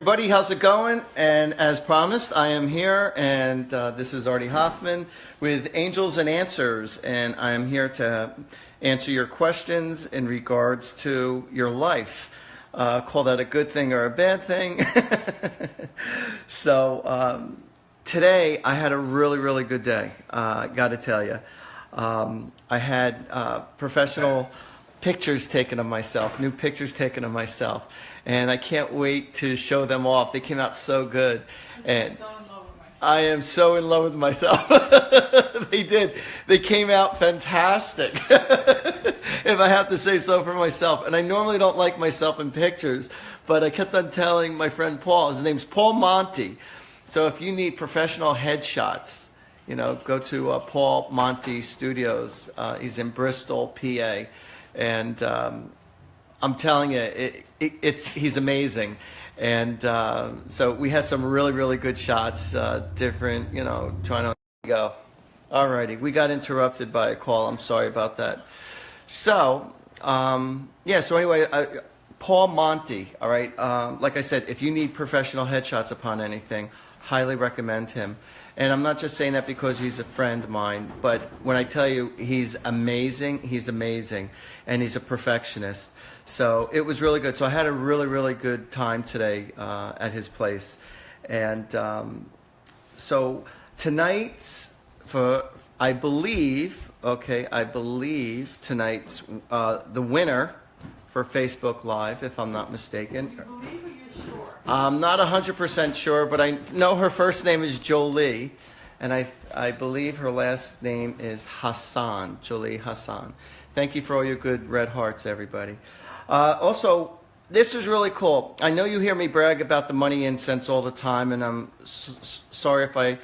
Buddy, how's it going? And as promised, I am here, and this is Artie Hoffman with Angels and Answers, and I am here to answer your questions in regards to your life. Call that a good thing or a bad thing. So today I had a really good day. Got to tell you, I had professional pictures taken of myself, new pictures taken of myself, and I can't wait to show them off. They came out so good, and I am so in love with myself. They did. They came out fantastic, if I have to say so for myself. And I normally don't like myself in pictures, but I kept on telling my friend Paul, his name's Paul Monty. So if you need professional headshots, you know, go to Paul Monty Studios. He's in Bristol, PA. And I'm telling you, he's amazing. And so we had some really good shots, different, you know, trying to go. Alrighty, we got interrupted by a call. I'm sorry about that. So, yeah, so anyway, Paul Monty, all right? Like I said, if you need professional headshots upon anything, highly recommend him. And I'm not just saying that because he's a friend of mine, but when I tell you he's amazing, and he's a perfectionist. So it was really good. So I had a really good time today at his place. And so tonight's, I believe tonight's the winner for Facebook Live, if I'm not mistaken. You believe or you're sure? I'm not 100% sure, but I know her first name is Jolie, and I believe her last name is Hassan, Jolie Hassan. Thank you for all your good red hearts, everybody. Also, this was really cool. I know you hear me brag about the money incense all the time, and I'm sorry if I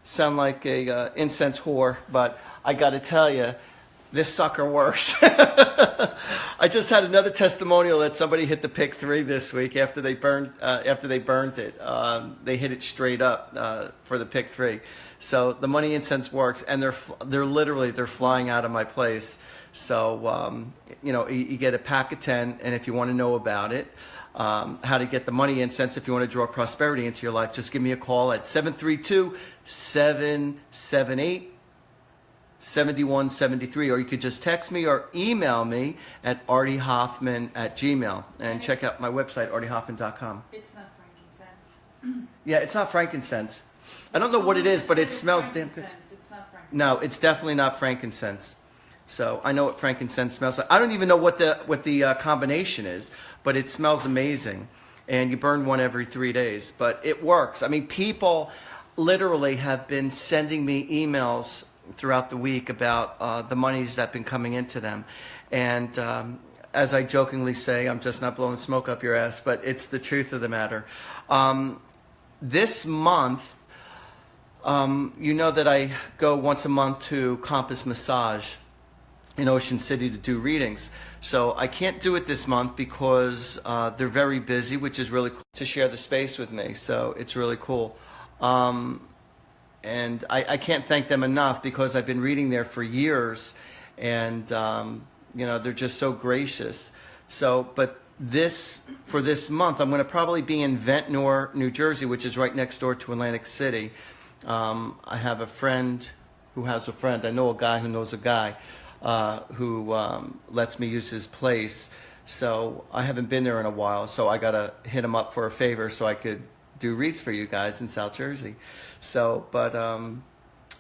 sound like a incense whore, but I got to tell you, this sucker works. I just had another testimonial that somebody hit the pick 3 this week after they burned it. They hit it straight up for the pick 3. So the money incense works, and they're literally flying out of my place. So you know, you get a pack of 10, and if you want to know about it, how to get the money incense, if you want to draw prosperity into your life, just give me a call at 732-778-7173, or you could just text me or email me at artiehoffman@gmail, and check out my website, artiehoffman.com. It's not frankincense. Yeah, it's not frankincense. I don't know what it is, but it smells damn good. It's not frankincense. No, it's definitely not frankincense. So I know what frankincense smells like. I don't even know what the combination is, but it smells amazing. And you burn one every 3 days, but it works. I mean, people literally have been sending me emails throughout the week about the monies that have been coming into them. And as I jokingly say, I'm just not blowing smoke up your ass, but it's the truth of the matter. This month, you know that I go once a month to Compass Massage in Ocean City to do readings. So I can't do it this month because they're very busy, which is really cool, to share the space with me. So it's really cool. And I can't thank them enough because I've been reading there for years, and you know, they're just so gracious. So, but for this month, I'm going to probably be in Ventnor, New Jersey, which is right next door to Atlantic City. I have a friend who has a friend. I know a guy who knows a guy who lets me use his place. So I haven't been there in a while, so I got to hit him up for a favor so I could do reads for you guys in South Jersey. So, but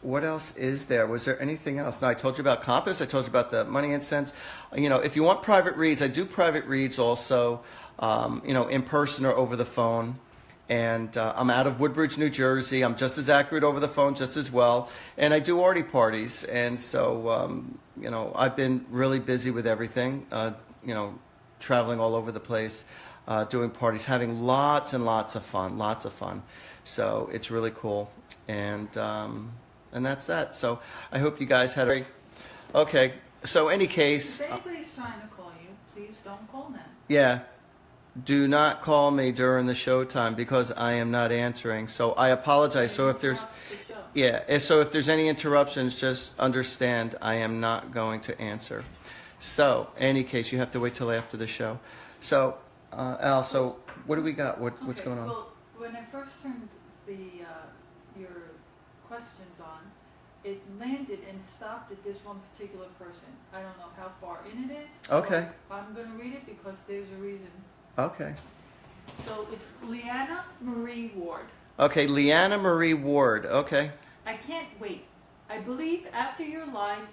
what else is there? Was there anything else? No, I told you about Compass. I told you about the money incense. You know, if you want private reads, I do private reads also, you know, in person or over the phone. And I'm out of Woodbridge, New Jersey. I'm just as accurate over the phone, just as well. And I do Artie parties. And so, you know, I've been really busy with everything, you know, traveling all over the place, doing parties, having lots and lots of fun. So it's really cool. And that's that. So I hope you guys had a... Okay, so any case... If anybody's trying to call you, please don't call them. Yeah. Do not call me during the showtime because I am not answering. So I apologize. So if there's... Yeah, so if there's any interruptions, just understand I am not going to answer. So, any case, you have to wait till after the show. So, Al, so what do we got? What's Okay, going on? well, when I first turned your questions on, it landed and stopped at this one particular person. I don't know how far in it is. Okay. So I'm going to read it because there's a reason. Okay. So it's Leanna Marie Ward. Okay, Leanna Marie Ward. Okay. I can't wait. I believe after your live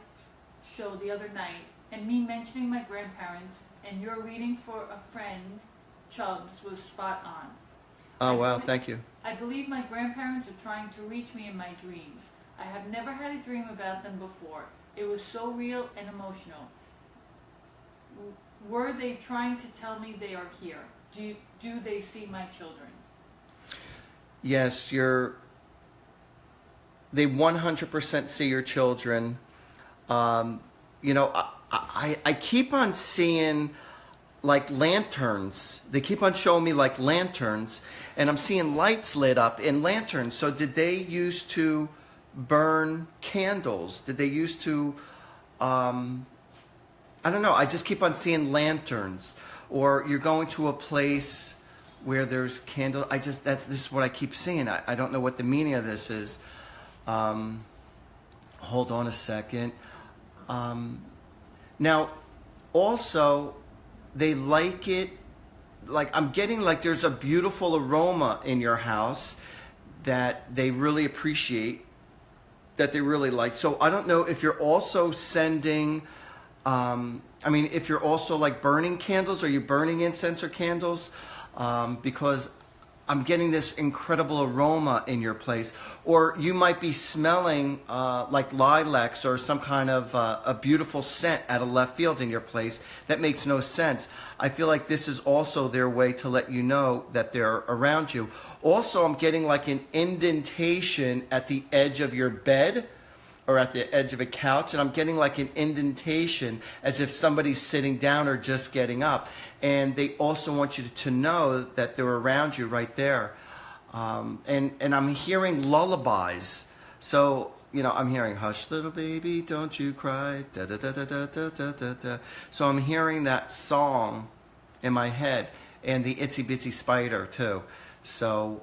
show the other night and me mentioning my grandparents and your reading for a friend, Chubbs, was spot on. Oh, wow. Thank you. I believe my grandparents are trying to reach me in my dreams. I have never had a dream about them before. It was so real and emotional. Were they trying to tell me they are here? Do they see my children? Yes, they 100% see your children. You know, I keep on seeing like lanterns. They keep on showing me like lanterns, and I'm seeing lights lit up in lanterns. So did they used to burn candles? Did they used to, I don't know. I just keep on seeing lanterns. Or you're going to a place where there's candle. This is what I keep seeing. I don't know what the meaning of this is. Hold on a second. Now, also, they like it, like I'm getting like there's a beautiful aroma in your house that they really appreciate, that they really like. So I don't know if you're also sending, if you're also like burning candles. Are you burning incense or candles? Because I'm getting this incredible aroma in your place. Or you might be smelling like lilacs or some kind of a beautiful scent out of left field in your place. That makes no sense. I feel like this is also their way to let you know that they're around you. Also, I'm getting like an indentation at the edge of your bed or at the edge of a couch, and I'm getting like an indentation as if somebody's sitting down or just getting up. And they also want you to know that they're around you right there. And I'm hearing lullabies. So, you know, I'm hearing, hush little baby, don't you cry, da da da da da da da da da. So I'm hearing that song in my head, and the Itsy Bitsy Spider too. So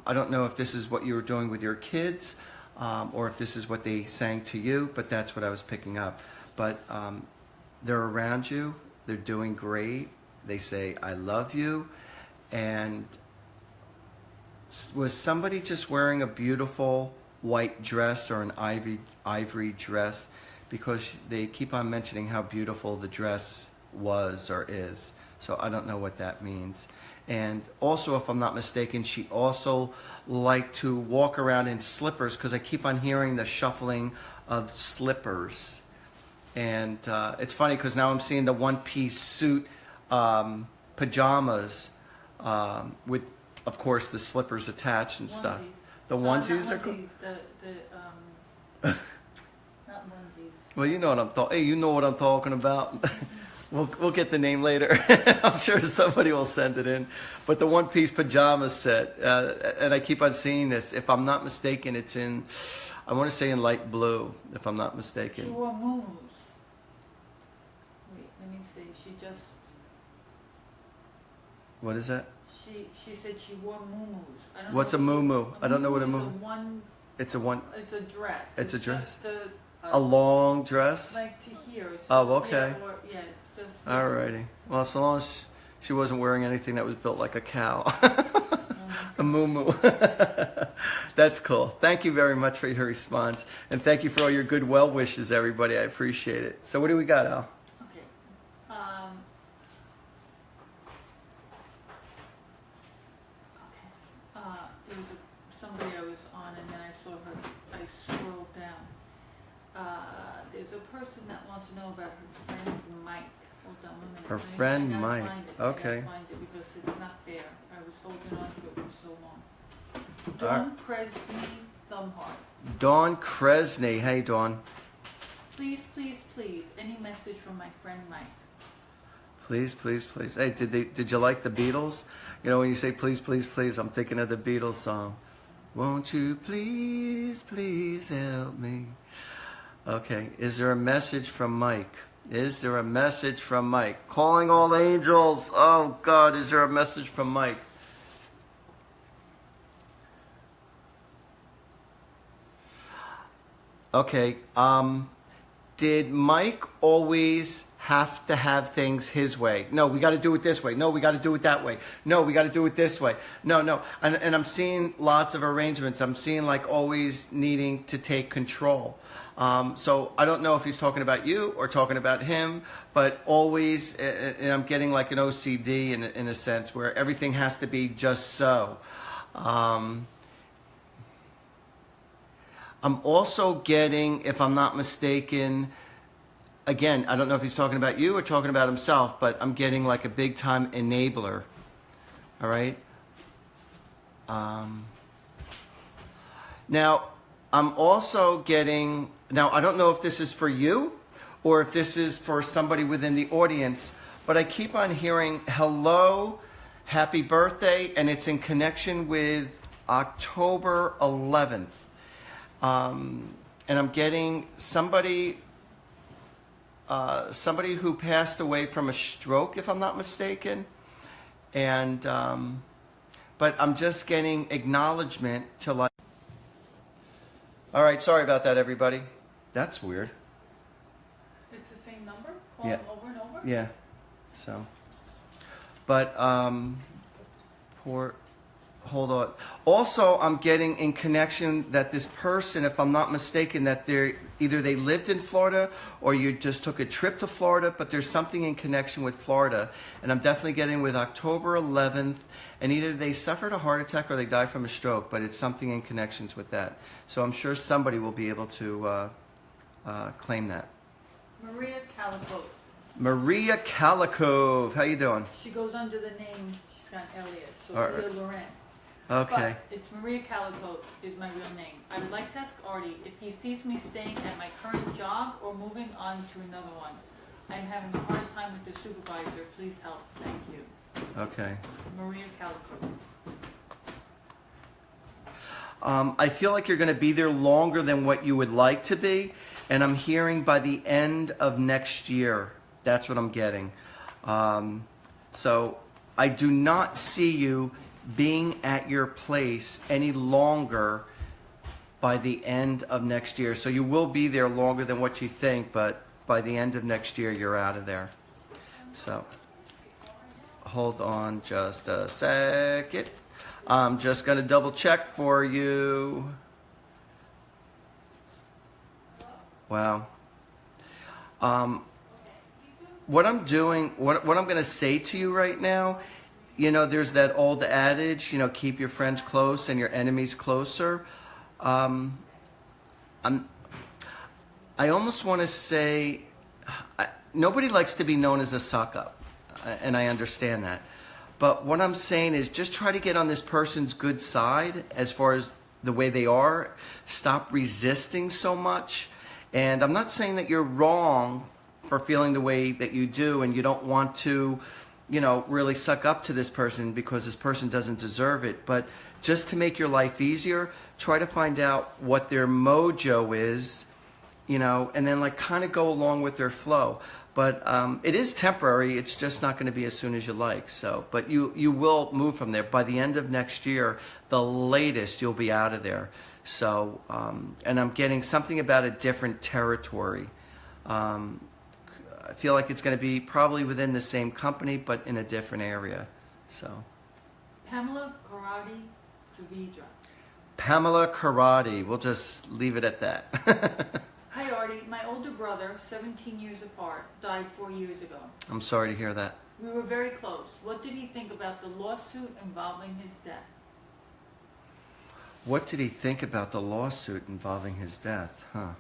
I don't know if this is what you were doing with your kids, or if this is what they sang to you, but that's what I was picking up. But they're around you, they're doing great, they say, I love you. And was somebody just wearing a beautiful white dress or an ivory dress? Because they keep on mentioning how beautiful the dress was or is. So I don't know what that means. And also, if I'm not mistaken, she also liked to walk around in slippers, because I keep on hearing the shuffling of slippers. And it's funny because now I'm seeing the one-piece suit pajamas with, of course, the slippers attached and stuff. The onesies are onesies, not onesies. Well, you know what I'm talking. Hey, you know what I'm talking about. We'll get the name later. I'm sure somebody will send it in. But the one-piece pajama set, and I keep on seeing this. If I'm not mistaken, it's in, I want to say in light blue, if I'm not mistaken. She wore muumuus. Wait, let me see. She just... What is that? She said she wore muumuus. I don't What's know a muumuu? I don't know what a muumuu muumuu. is. It's a dress. It's a dress. Just a long dress? Like to here. So, Oh, okay. Yeah, it's just... Alrighty. Well, so long as she wasn't wearing anything that was built like a cow. A muumuu. That's cool. Thank you very much for your response. And thank you for all your good well wishes, everybody. I appreciate it. So what do we got, Al? Okay. There was somebody I was on, and then I saw her. I scrolled down. There's a person that wants to know about her friend Mike. Hold on a minute. Her friend I gotta Mike. find it. Okay. I gotta find it because it's not there. I was holding on to it for so long. All right. Dawn Kresny Thumbheart. Dawn Kresny. Hey, Dawn. Please, please, please, any message from my friend Mike? Please, please, please. Hey, did you like the Beatles? You know, when you say please, please, please, I'm thinking of the Beatles song. Won't you please, please help me? Okay. Is there a message from Mike? Is there a message from Mike? Calling all angels. Oh God, is there a message from Mike? Okay. Did Mike always have to have things his way? No, we got to do it this way. No, we got to do it that way. No, we got to do it this way. No, no. And I'm seeing lots of arrangements. I'm seeing like always needing to take control. So I don't know if he's talking about you or talking about him, but always, and I'm getting like an OCD in a sense where everything has to be just so. I'm also getting, if I'm not mistaken, again, I don't know if he's talking about you or talking about himself, but I'm getting like a big time enabler. All right. Now, I'm also getting, now I don't know if this is for you or if this is for somebody within the audience, but I keep on hearing hello, happy birthday, and it's in connection with October 11th. And I'm getting somebody who passed away from a stroke, if I'm not mistaken. And, but I'm just getting acknowledgement to like, all right, sorry about that, everybody. That's weird. It's the same number? Calling over and over? Yeah. So, but, hold on. Also, I'm getting in connection that this person, if I'm not mistaken, that they're either they lived in Florida or you just took a trip to Florida, but there's something in connection with Florida. And I'm definitely getting with October 11th, and either they suffered a heart attack or they died from a stroke, but it's something in connections with that. So I'm sure somebody will be able to claim that. Maria Calico. Maria Calico. How you doing? She goes under the name, she's got an alias, All Sophia right. Loren. Okay. But it's Maria Calico is my real name. I would like to ask Artie if he sees me staying at my current job or moving on to another one. I'm having a hard time with the supervisor. Please help. Thank you. Okay. Maria Calico. I feel like you're going to be there longer than what you would like to be, and I'm hearing by the end of next year. That's what I'm getting. So I do not see you being at your place any longer by the end of next year. So you will be there longer than what you think, but by the end of next year, you're out of there. So hold on just a second. I'm just going to double check for you. Wow. What I'm doing, what I'm going to say to you right now, you know, there's that old adage, you know, keep your friends close and your enemies closer. I almost want to say, nobody likes to be known as a suck up, and I understand that. But what I'm saying is just try to get on this person's good side as far as the way they are. Stop resisting so much. And I'm not saying that you're wrong for feeling the way that you do and you don't want to, you know, really suck up to this person because this person doesn't deserve it. But just to make your life easier, try to find out what their mojo is, you know, and then like kind of go along with their flow. But it is temporary. It's just not going to be as soon as you like. So, but you will move from there. By the end of next year, the latest, you'll be out of there. So, and I'm getting something about a different territory. I feel like it's going to be probably within the same company, but in a different area. So, Pamela Karate Savidra. Pamela Karate. We'll just leave it at that. Hi Artie, my older brother, 17 years apart, died 4 years ago. I'm sorry to hear that. We were very close. What did he think about the lawsuit involving his death? What did he think about the lawsuit involving his death? Huh.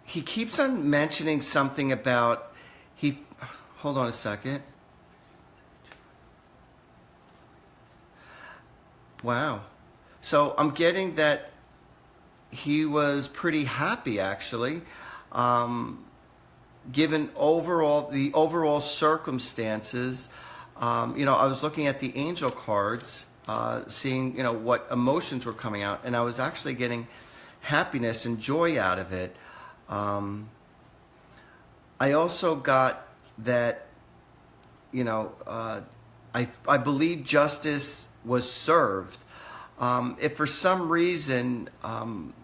He keeps on mentioning something about hold on a second. Wow. So I'm getting that he was pretty happy actually. Given the overall circumstances, you know, I was looking at the angel cards. seeing, what emotions were coming out, and I was actually getting happiness and joy out of it. I also got that, I believe justice was served. If for some reason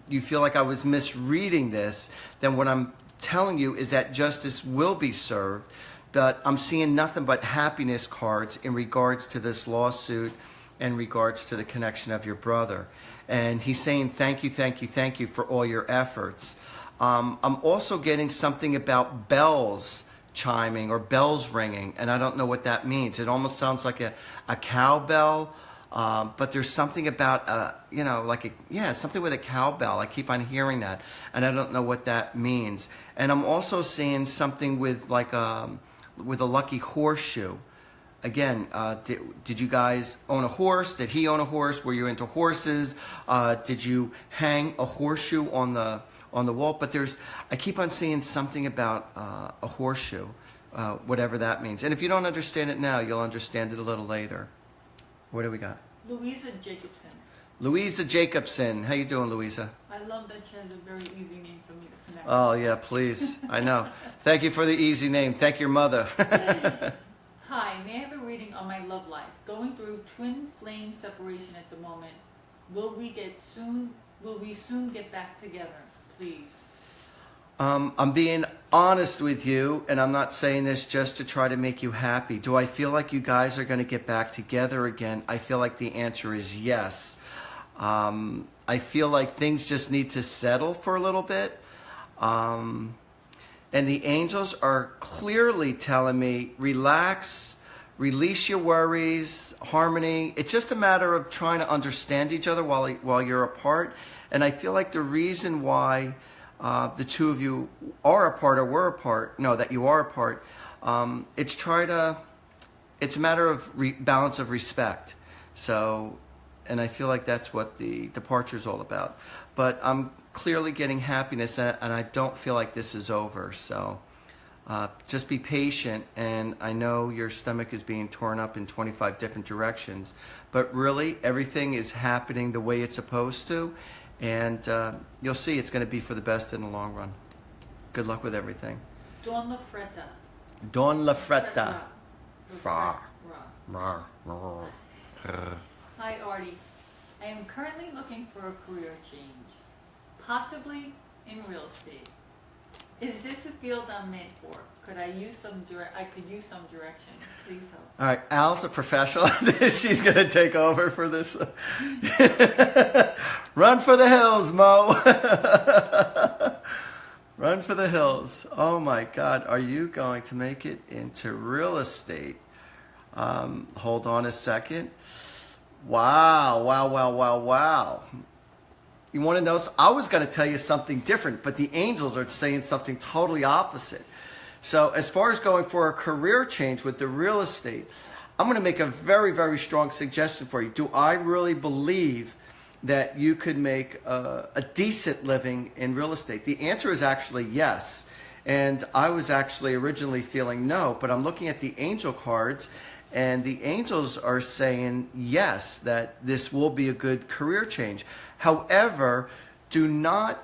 you feel like I was misreading this, then what I'm telling you is that justice will be served. But I'm seeing nothing but happiness cards in regards to this lawsuit, in regards to the connection of your brother. And he's saying thank you, thank you, thank you for all your efforts. I'm also getting something about bells chiming or bells ringing, and I don't know what that means. It almost sounds like a cowbell, but there's something about, something with a cowbell. I keep on hearing that, and I don't know what that means. And I'm also seeing something with with a lucky horseshoe. Again, did you guys own a horse? Did he own a horse? Were you into horses? Did you hang a horseshoe on the wall? But I keep on seeing something about a horseshoe, whatever that means. And if you don't understand it now, you'll understand it a little later. What do we got? Louisa Jacobson. Louisa Jacobson. How you doing, Louisa? I love that she has a very easy name for me to connect. Oh, yeah, please. I know. Thank you for the easy name. Thank your mother. Hi, may I have a reading on my love life? Going through twin flame separation at the moment. Will we soon get back together? Please. I'm being honest with you, and I'm not saying this just to try to make you happy. Do I feel like you guys are going to get back together again? I feel like the answer is yes. I feel like things just need to settle for a little bit. And the angels are clearly telling me, relax, release your worries, harmony. It's just a matter of trying to understand each other while you're apart. And I feel like the reason why the two of you are apart or were apart, that you are apart, it's a matter of balance of respect. So, and I feel like that's what the departure is all about. But I'm clearly getting happiness, and I don't feel like this is over. So just be patient, and I know your stomach is being torn up in 25 different directions, but really everything is happening the way it's supposed to, and you'll see it's going to be for the best in the long run. Good luck with everything. Don Lafretta. Don Lafretta. Hi, Artie. I am currently looking for a career change, possibly in real estate. Is this a field I'm made for? I could use some direction. Please help. All right, Al's a professional. She's going to take over for this. Run for the hills, Mo. Run for the hills. Oh my God, are you going to make it into real estate? Hold on a second. Wow. You want to know? I was going to tell you something different, but the angels are saying something totally opposite. So as far as going for a career change with the real estate, I'm going to make a very, very strong suggestion for you. Do I really believe that you could make a decent living in real estate? The answer is actually yes. And I was actually originally feeling no, but I'm looking at the angel cards, and the angels are saying yes, that this will be a good career change. However, do not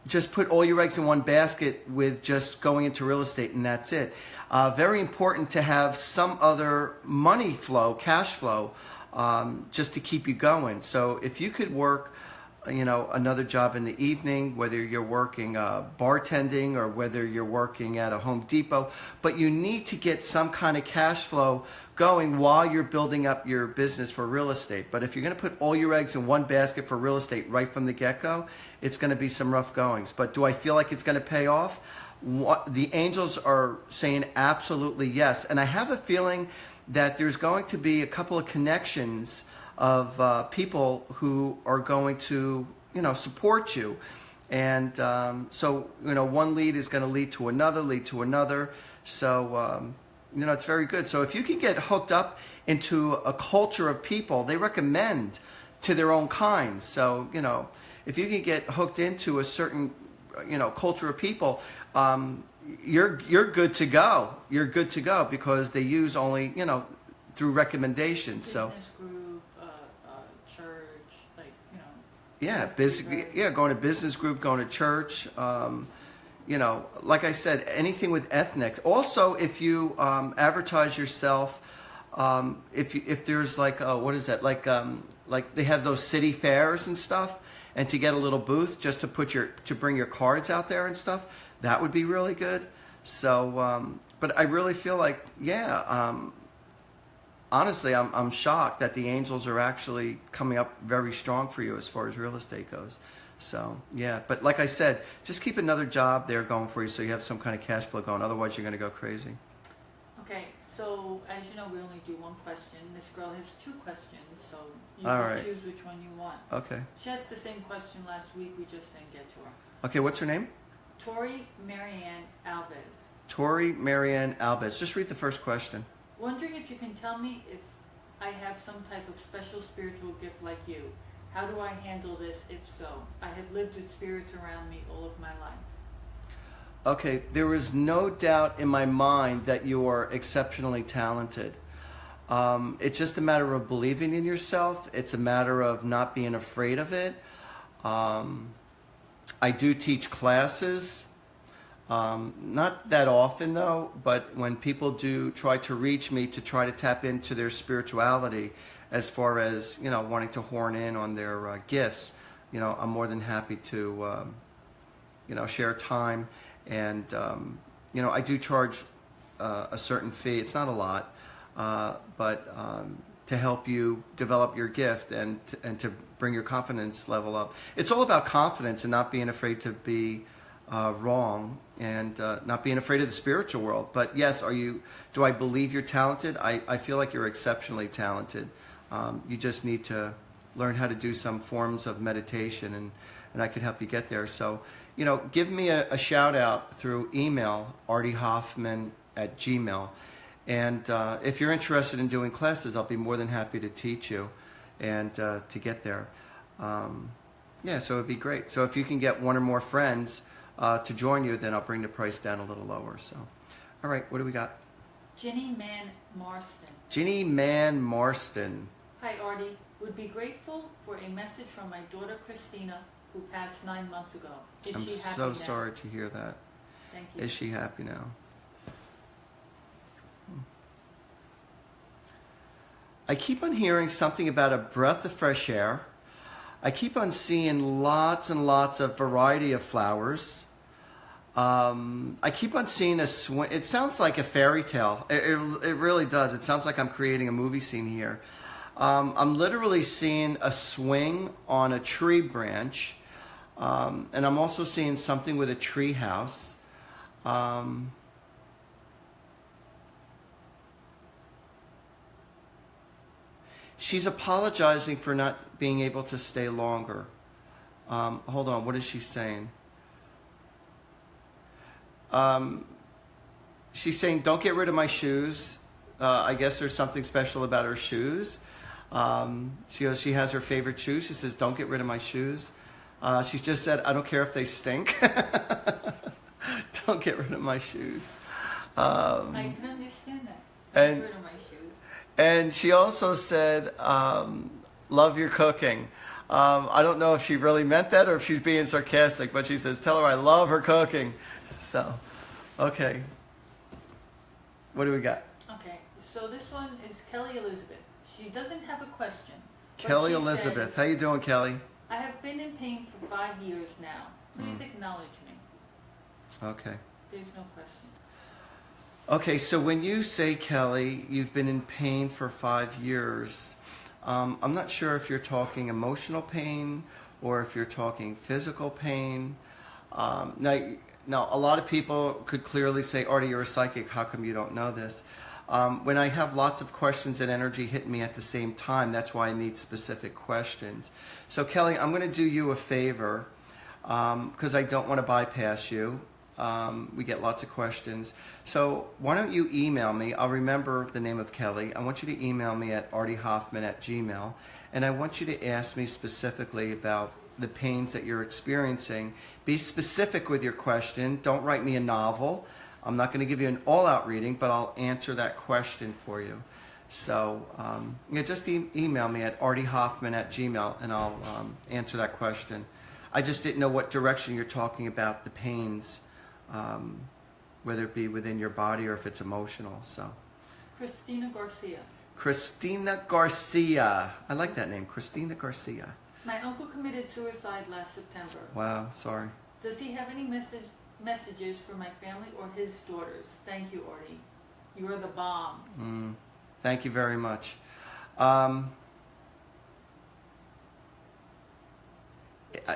just put all your eggs in one basket with just going into real estate and that's it. Very important to have some other money flow, cash flow, just to keep you going. So if you could work, another job in the evening, whether you're working bartending or whether you're working at a Home Depot, but you need to get some kind of cash flow going while you're building up your business for real estate. But if you're going to put all your eggs in one basket for real estate right from the get-go, it's going to be some rough goings. But do I feel like it's going to pay off? The angels are saying absolutely yes. And I have a feeling that there's going to be a couple of connections of people who are going to, support you. And so, one lead is going to lead to another. So, it's very good. So if you can get hooked up into a culture of people, they recommend to their own kind. So, if you can get hooked into a certain, culture of people, you're good to go. You're good to go because they use only, through recommendations. Business group. Yeah, basically, yeah, going to business group, going to church. You know, like I said, anything with ethnic. Also, if you advertise yourself, if there's like what is that, like they have those city fairs and stuff, and to get a little booth just to bring your cards out there and stuff, that would be really good. So, but I really feel like, yeah. Honestly, I'm shocked that the angels are actually coming up very strong for you as far as real estate goes. So, yeah. But like I said, just keep another job there going for you so you have some kind of cash flow going. Otherwise, you're going to go crazy. Okay, so as you know, we only do one question. This girl has two questions, so you All can right. choose which one you want. Okay. She asked the same question last week. We just didn't get to her. Okay, what's her name? Tori Marianne Alves. Tori Marianne Albez. Just read the first question. Wondering if you can tell me if I have some type of special spiritual gift like you. How do I handle this if so? I have lived with spirits around me all of my life. Okay, there is no doubt in my mind that you are exceptionally talented. It's just a matter of believing in yourself. It's a matter of not being afraid of it. I do teach classes. Not that often though, but when people do try to reach me to try to tap into their spirituality as far as, you know, wanting to horn in on their gifts, you know, I'm more than happy to, you know, share time. And, you know, I do charge a certain fee. It's not a lot, but to help you develop your gift and to bring your confidence level up. It's all about confidence and not being afraid to be wrong and not being afraid of the spiritual world. But yes, do I believe you're talented? I feel like you're exceptionally talented. You just need to learn how to do some forms of meditation, and I could help you get there. So, you know, give me a shout out through email, artiehoffman@gmail. And if you're interested in doing classes, I'll be more than happy to teach you and to get there. Yeah, so it'd be great. So if you can get one or more friends to join you, then I'll bring the price down a little lower. So, all right, what do we got? Ginny Mann Marston. Ginny Mann Marston. Hi Artie, would be grateful for a message from my daughter Christina, who passed 9 months ago. Is I'm she happy so now? sorry to hear that. Thank you. Is she happy now? I keep on hearing something about a breath of fresh air. I keep on seeing lots and lots of variety of flowers. I keep on seeing a swing. It sounds like a fairy tale. It really does. It sounds like I'm creating a movie scene here. I'm literally seeing a swing on a tree branch. And I'm also seeing something with a tree house. She's apologizing for not being able to stay longer. Hold on, what is she saying? She's saying, don't get rid of my shoes. I guess there's something special about her shoes. She goes, she has her favorite shoes. She says, don't get rid of my shoes. She's just said, I don't care if they stink. Don't get rid of my shoes. I can understand that. And Get rid of my shoes. And she also said, love your cooking. I don't know if she really meant that or if she's being sarcastic, but she says, tell her I love her cooking. So, okay. What do we got? Okay, so this one is Kelly Elizabeth. She doesn't have a question. but Kelly she Elizabeth. says, How you doing, Kelly? I have been in pain for 5 years now. Please acknowledge me. Okay. There's no question. Okay, so when you say, Kelly, you've been in pain for 5 years, I'm not sure if you're talking emotional pain or if you're talking physical pain. Now, a lot of people could clearly say, Artie, you're a psychic. How come you don't know this? When I have lots of questions and energy hitting me at the same time, that's why I need specific questions. So, Kelly, I'm going to do you a favor because I don't want to bypass you. We get lots of questions. So why don't you email me? I'll remember the name of Kelly. I want you to email me at artiehoffman@gmail. And I want you to ask me specifically about the pains that you're experiencing. Be specific with your question. Don't write me a novel. I'm not going to give you an all-out reading, but I'll answer that question for you. So yeah, just email me at artiehoffman@gmail, and I'll answer that question. I just didn't know what direction you're talking about the pains, whether it be within your body or if it's emotional. So Christina Garcia. Christina Garcia. I like that name, Christina Garcia. My uncle committed suicide last September. Wow, sorry. Does he have any messages for my family or his daughters? Thank you, Artie. You are the bomb. Thank you very much.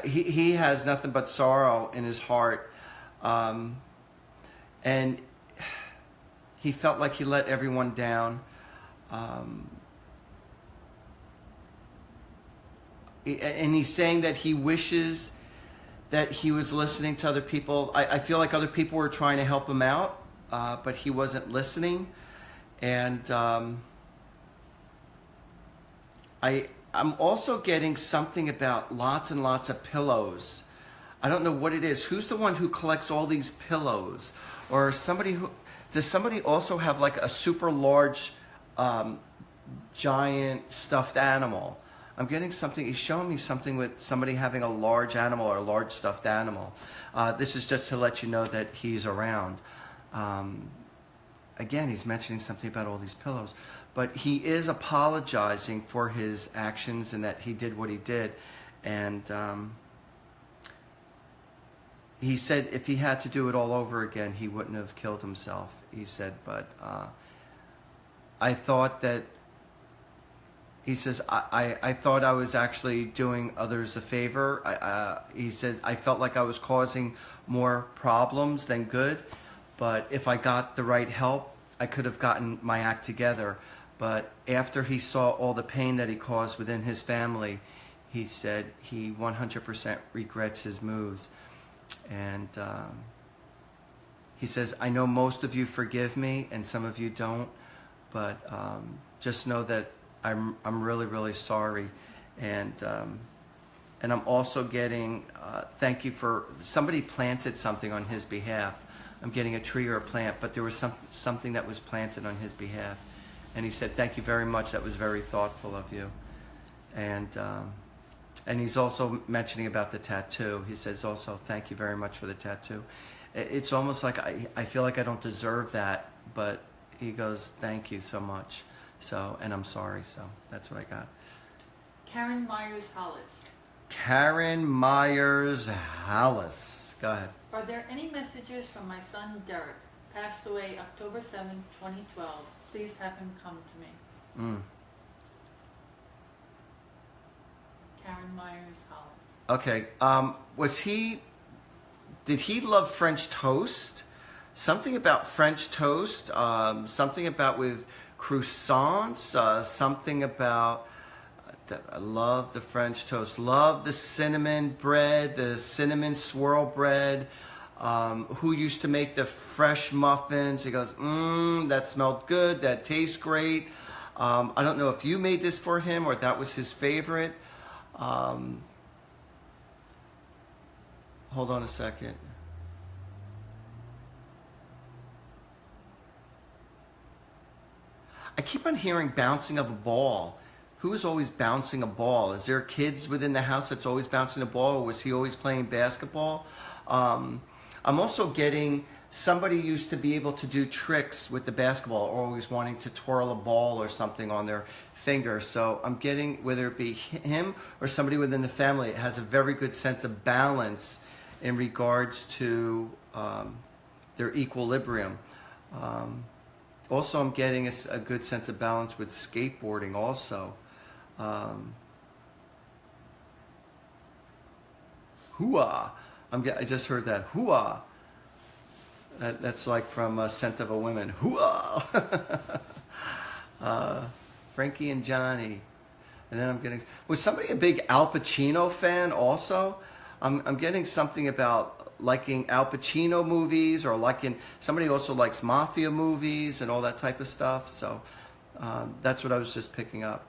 He has nothing but sorrow in his heart. And he felt like he let everyone down. And he's saying that he wishes that he was listening to other people. I feel like other people were trying to help him out, but he wasn't listening. And I'm also getting something about lots and lots of pillows. I don't know what it is. Who's the one who collects all these pillows? Or does somebody also have like a super large, giant stuffed animal? I'm getting something. He's showing me something with somebody having a large animal or a large stuffed animal. This is just to let you know that he's around. Again, he's mentioning something about all these pillows. But he is apologizing for his actions and that he did what he did. And he said if he had to do it all over again, he wouldn't have killed himself. He said, but I thought that, he says, I thought I was actually doing others a favor. He says, I felt like I was causing more problems than good. But if I got the right help, I could have gotten my act together. But after he saw all the pain that he caused within his family, he said he 100% regrets his moves. And he says, I know most of you forgive me and some of you don't, but just know that I'm really, really sorry. And I'm also getting, thank you for, somebody planted something on his behalf. I'm getting a tree or a plant, but there was something that was planted on his behalf. And he said, thank you very much. That was very thoughtful of you. And he's also mentioning about the tattoo. He says also, thank you very much for the tattoo. It's almost like I feel like I don't deserve that, but he goes, thank you so much. So, and I'm sorry. So that's what I got. Karen Myers Hollis. Karen Myers Hollis. Go ahead. Are there any messages from my son Derek, passed away October 7, 2012? Please have him come to me. Karen Myers Hollis. Okay. Did he love French toast? Something about French toast. Something about with croissants. Something about, I love the French toast. Love the cinnamon bread, the cinnamon swirl bread. Who used to make the fresh muffins? He goes, that smelled good. That tastes great. I don't know if you made this for him or that was his favorite. Hold on a second. I keep on hearing bouncing of a ball. Who is always bouncing a ball? Is there kids within the house that's always bouncing a ball, or was he always playing basketball? I'm also getting somebody used to be able to do tricks with the basketball, or always wanting to twirl a ball or something on their finger. So I'm getting, whether it be him or somebody within the family, it has a very good sense of balance in regards to their equilibrium. Also, I'm getting a good sense of balance with skateboarding also. Hoo-ah. I just heard that. Hoo-ah. That's like from Scent of a Woman. Hoo-ah. Frankie and Johnny. And then I'm getting... Was somebody a big Al Pacino fan also? I'm getting something about liking Al Pacino movies, or liking... Somebody also likes mafia movies and all that type of stuff. So that's what I was just picking up.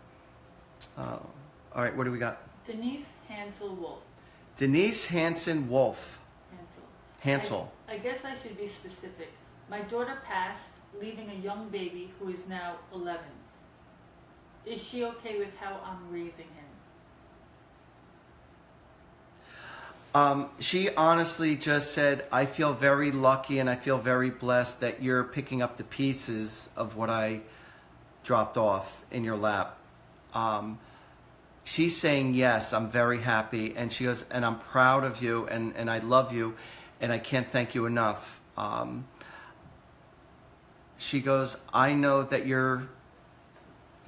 All right, what do we got? Denise Hansel Wolf. Denise Hansen Wolf. Hansel. I guess I should be specific. My daughter passed, leaving a young baby who is now 11. Is she okay with how I'm raising him? She honestly just said, I feel very lucky and I feel very blessed that you're picking up the pieces of what I dropped off in your lap. She's saying, yes, I'm very happy. And she goes, and I'm proud of you and I love you and I can't thank you enough. She goes, I know that you're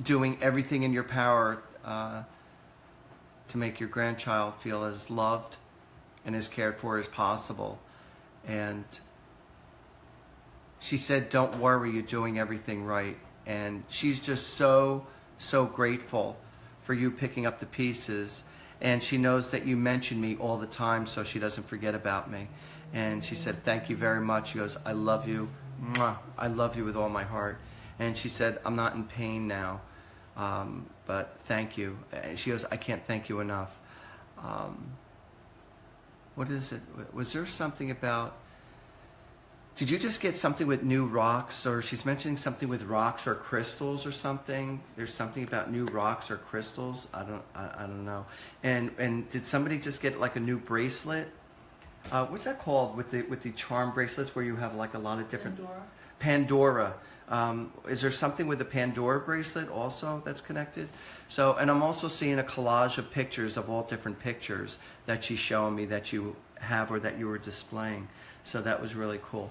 doing everything in your power to make your grandchild feel as loved and as cared for as possible. And she said, don't worry, you're doing everything right. And she's just so, so grateful for you picking up the pieces. And she knows that you mention me all the time so she doesn't forget about me. And she said, thank you very much. She goes, I love you. Mwah. I love you with all my heart. And she said, I'm not in pain now, but thank you. And she goes, I can't thank you enough. What is it? Was there something about, did you just get something with new rocks, or she's mentioning something with rocks or crystals or something? There's something about new rocks or crystals. I don't know. And did somebody just get like a new bracelet? What's that called with the charm bracelets where you have like a lot of different Pandora. Is there something with the Pandora bracelet also that's connected? So, and I'm also seeing a collage of pictures of all different pictures that she's showing me that you have or that you were displaying. So that was really cool.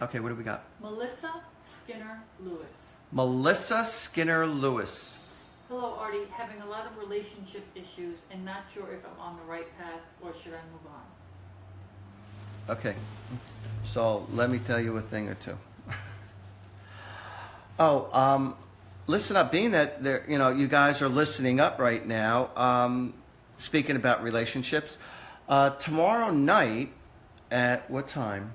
Okay, what do we got? Melissa Skinner Lewis. Melissa Skinner Lewis. Hello, Artie. Having a lot of relationship issues and not sure if I'm on the right path or should I move on? Okay, so let me tell you a thing or two. Listen up. Being that there, you guys are listening up right now. Speaking about relationships, tomorrow night at what time?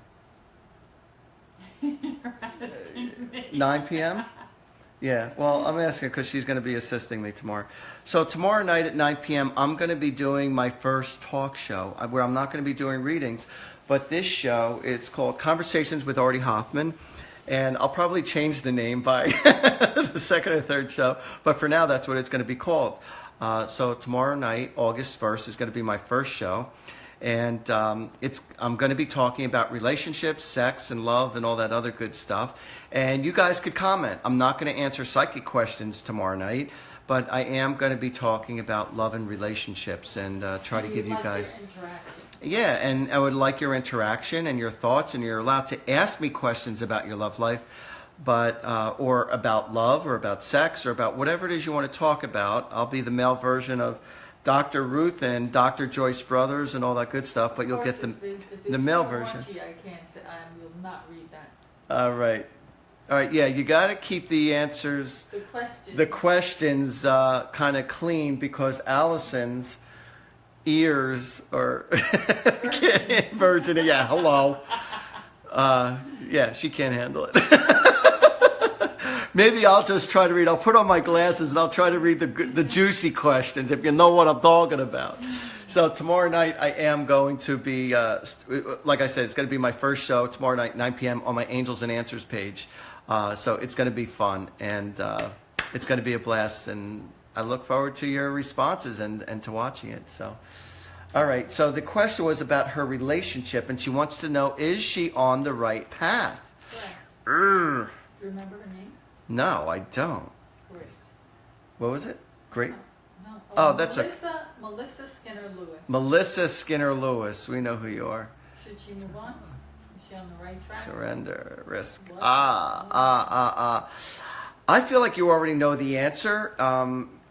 9 p.m. Yeah. Well, I'm asking because she's going to be assisting me tomorrow. So tomorrow night at 9 p.m., I'm going to be doing my first talk show where I'm not going to be doing readings, but this show, it's called Conversations with Artie Hoffman. And I'll probably change the name by the second or third show. But for now, that's what it's going to be called. So tomorrow night, August 1st, is going to be my first show. And I'm going to be talking about relationships, sex, and love, and all that other good stuff. And you guys could comment. I'm not going to answer psychic questions tomorrow night. But I am going to be talking about love and relationships and try to give you guys... Yeah, and I would like your interaction and your thoughts, and you're allowed to ask me questions about your love life, but or about love, or about sex, or about whatever it is you want to talk about. I'll be the male version of Dr. Ruth and Dr. Joyce Brothers and all that good stuff, but you'll get the male version. I will not read that. All right. Yeah, you got to keep the answers, the questions kind of clean, because Allison's ears or virgin. Yeah, hello. Yeah, she can't handle it. Maybe I'll just try to read. I'll put on my glasses and I'll try to read the juicy questions, if you know what I'm talking about. So tomorrow night I am going to be, like I said, it's going to be my first show tomorrow night, 9 p.m. on my Angels and Answers page. So it's going to be fun, and it's going to be a blast, and I look forward to your responses and to watching it. So, all right. So the question was about her relationship, and she wants to know, is she on the right path? Do you remember her name? No, I don't. Great. What was it? Great. No. Oh, that's Melissa Skinner Lewis. Melissa Skinner Lewis. We know who you are. Should she move on? Is she on the right track? Surrender, risk. What? I feel like you already know the answer.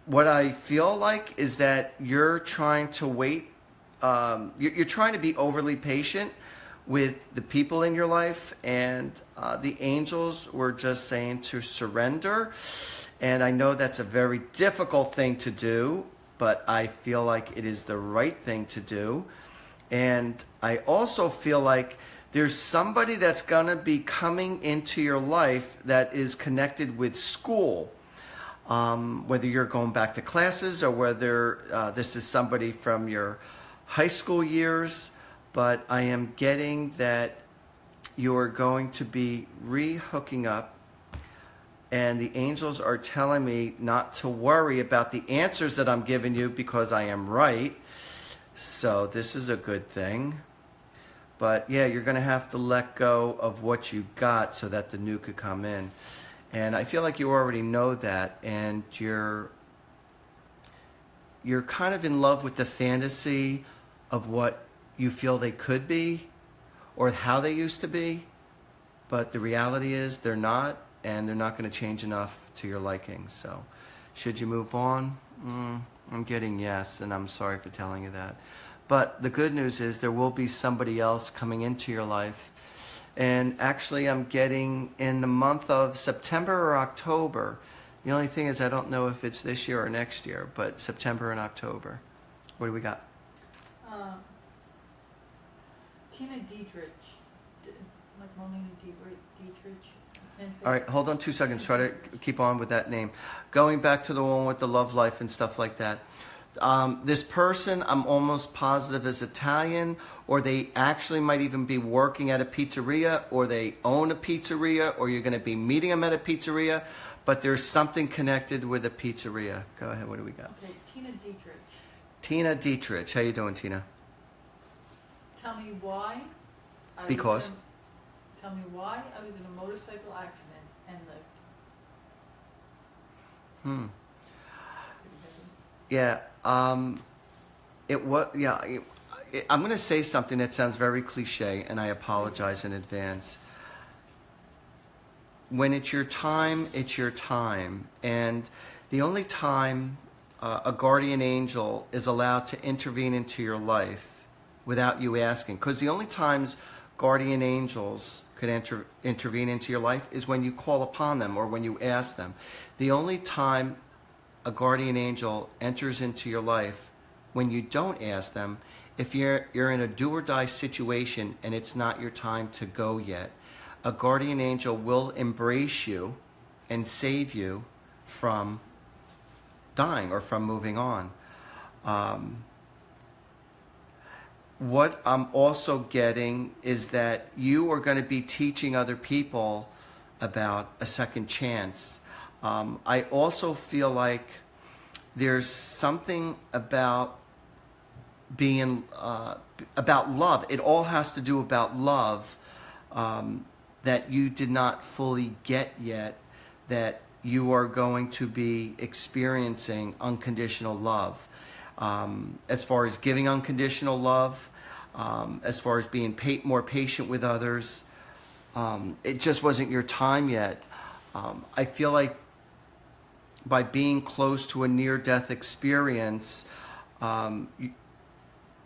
What I feel like is that you're trying to wait. You're trying to be overly patient with the people in your life, and the angels were just saying to surrender. And I know that's a very difficult thing to do, but I feel like it is the right thing to do. And I also feel like there's somebody that's going to be coming into your life that is connected with school. Whether you're going back to classes or whether this is somebody from your high school years. But I am getting that you're going to be re-hooking up And the angels are telling me not to worry about the answers that I'm giving you because I am right. So this is a good thing. But yeah, you're going to have to let go of what you got so that the new could come in. And I feel like you already know that, and you're kind of in love with the fantasy of what you feel they could be or how they used to be. But the reality is they're not, and they're not going to change enough to your liking. So should you move on? I'm getting yes, and I'm sorry for telling you that. But the good news is there will be somebody else coming into your life. And actually, I'm getting in the month of September or October. The only thing is I don't know if it's this year or next year, but September and October. What do we got? Tina Dietrich. Like Marlene Dietrich. All right, hold on 2 seconds. Try to keep on with that name. Going back to the one with the love life and stuff like that. This person, I'm almost positive, is Italian, or they actually might even be working at a pizzeria, or they own a pizzeria, or you're going to be meeting them at a pizzeria, but there's something connected with a pizzeria. Go ahead, what do we got? Okay, Tina Dietrich. Tina Dietrich. How you doing, Tina? Tell me why. Because? Tell me why I was in a motorcycle accident and lived. Yeah. It was. Yeah. I'm going to say something that sounds very cliche, and I apologize in advance. When it's your time, it's your time, and the only time a guardian angel is allowed to intervene into your life without you asking, because the only times guardian angels could intervene into your life is when you call upon them or when you ask them. The only time a guardian angel enters into your life when you don't ask them, if you're in a do or die situation and it's not your time to go yet, a guardian angel will embrace you and save you from dying or from moving on. What I'm also getting is that you are going to be teaching other people about a second chance. I also feel like there's something about being about love. It all has to do about love that you did not fully get yet, that you are going to be experiencing unconditional love. As far as giving unconditional love, as far as being more patient with others, it just wasn't your time yet. I feel like by being close to a near-death experience,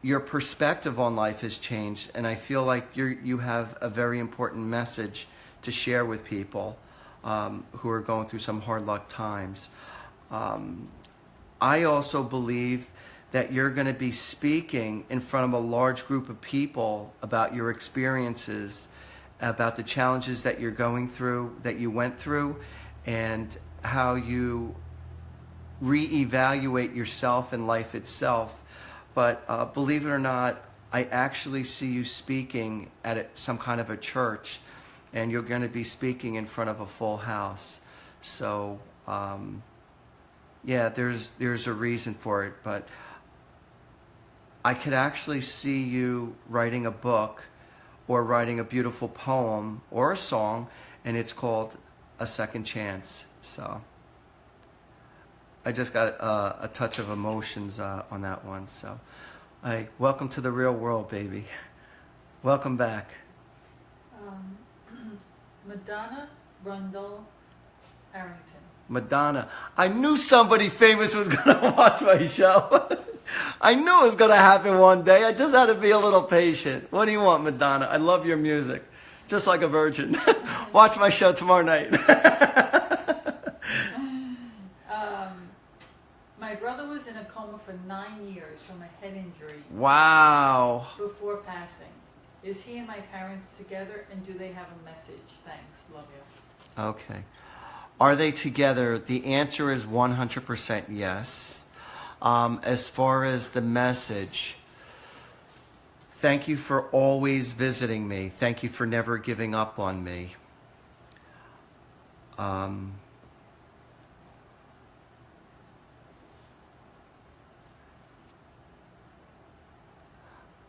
your perspective on life has changed, and I feel like you have a very important message to share with people who are going through some hard luck times. I also believe that you're going to be speaking in front of a large group of people about your experiences, about the challenges that you're going through, that you went through, and how you reevaluate yourself and life itself. But believe it or not, I actually see you speaking at some kind of a church, and you're going to be speaking in front of a full house. So, yeah, there's a reason for it, but I could actually see you writing a book or writing a beautiful poem or a song, and it's called A Second Chance. So I just got a touch of emotions on that one. So welcome to the real world, baby. Welcome back. Madonna Rundle Arrington. Madonna. I knew somebody famous was going to watch my show. I knew it was going to happen one day. I just had to be a little patient. What do you want, Madonna? I love your music. Just like a virgin. Watch my show tomorrow night. My brother was in a coma for 9 years from a head injury. Wow. Before passing. Is he and my parents together, and do they have a message? Thanks. Love you. Okay. Are they together? The answer is 100% yes. As far as the message, thank you for always visiting me. Thank you for never giving up on me.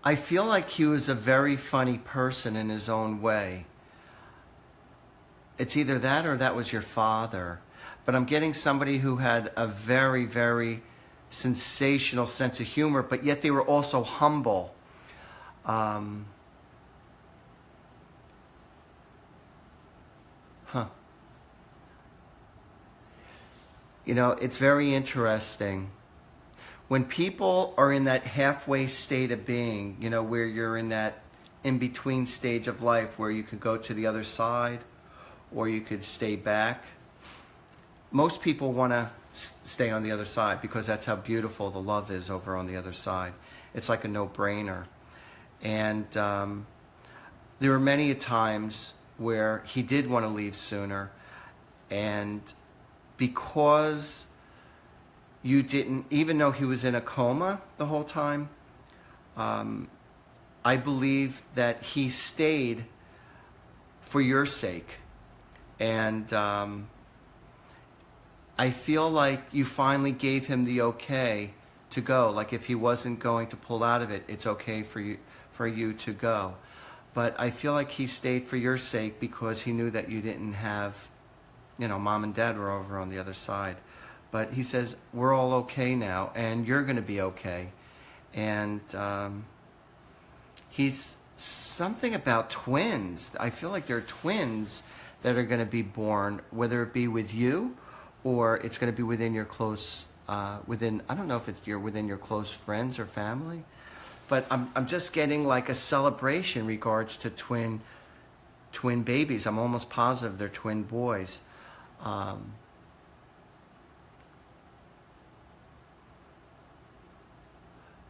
I feel like he was a very funny person in his own way. It's either that or that was your father. But I'm getting somebody who had a very, very sensational sense of humor, but yet they were also humble. Huh. You know, it's very interesting. When people are in that halfway state of being, you know, where you're in that in-between stage of life where you could go to the other side or you could stay back, most people want to stay on the other side because that's how beautiful the love is over on the other side. It's like a no-brainer. And there were many times where he did want to leave sooner, and because you didn't, even though he was in a coma the whole time, I believe that he stayed for your sake. And I feel like you finally gave him the okay to go. Like if he wasn't going to pull out of it, it's okay for you to go. But I feel like he stayed for your sake because he knew that you didn't have, you know, mom and dad were over on the other side. But he says, we're all okay now, and you're going to be okay. And he's something about twins. I feel like there are twins that are going to be born, whether it be with you or it's going to be within your close, I don't know if you're within your close friends or family. But I'm just getting like a celebration in regards to twin babies. I'm almost positive they're twin boys.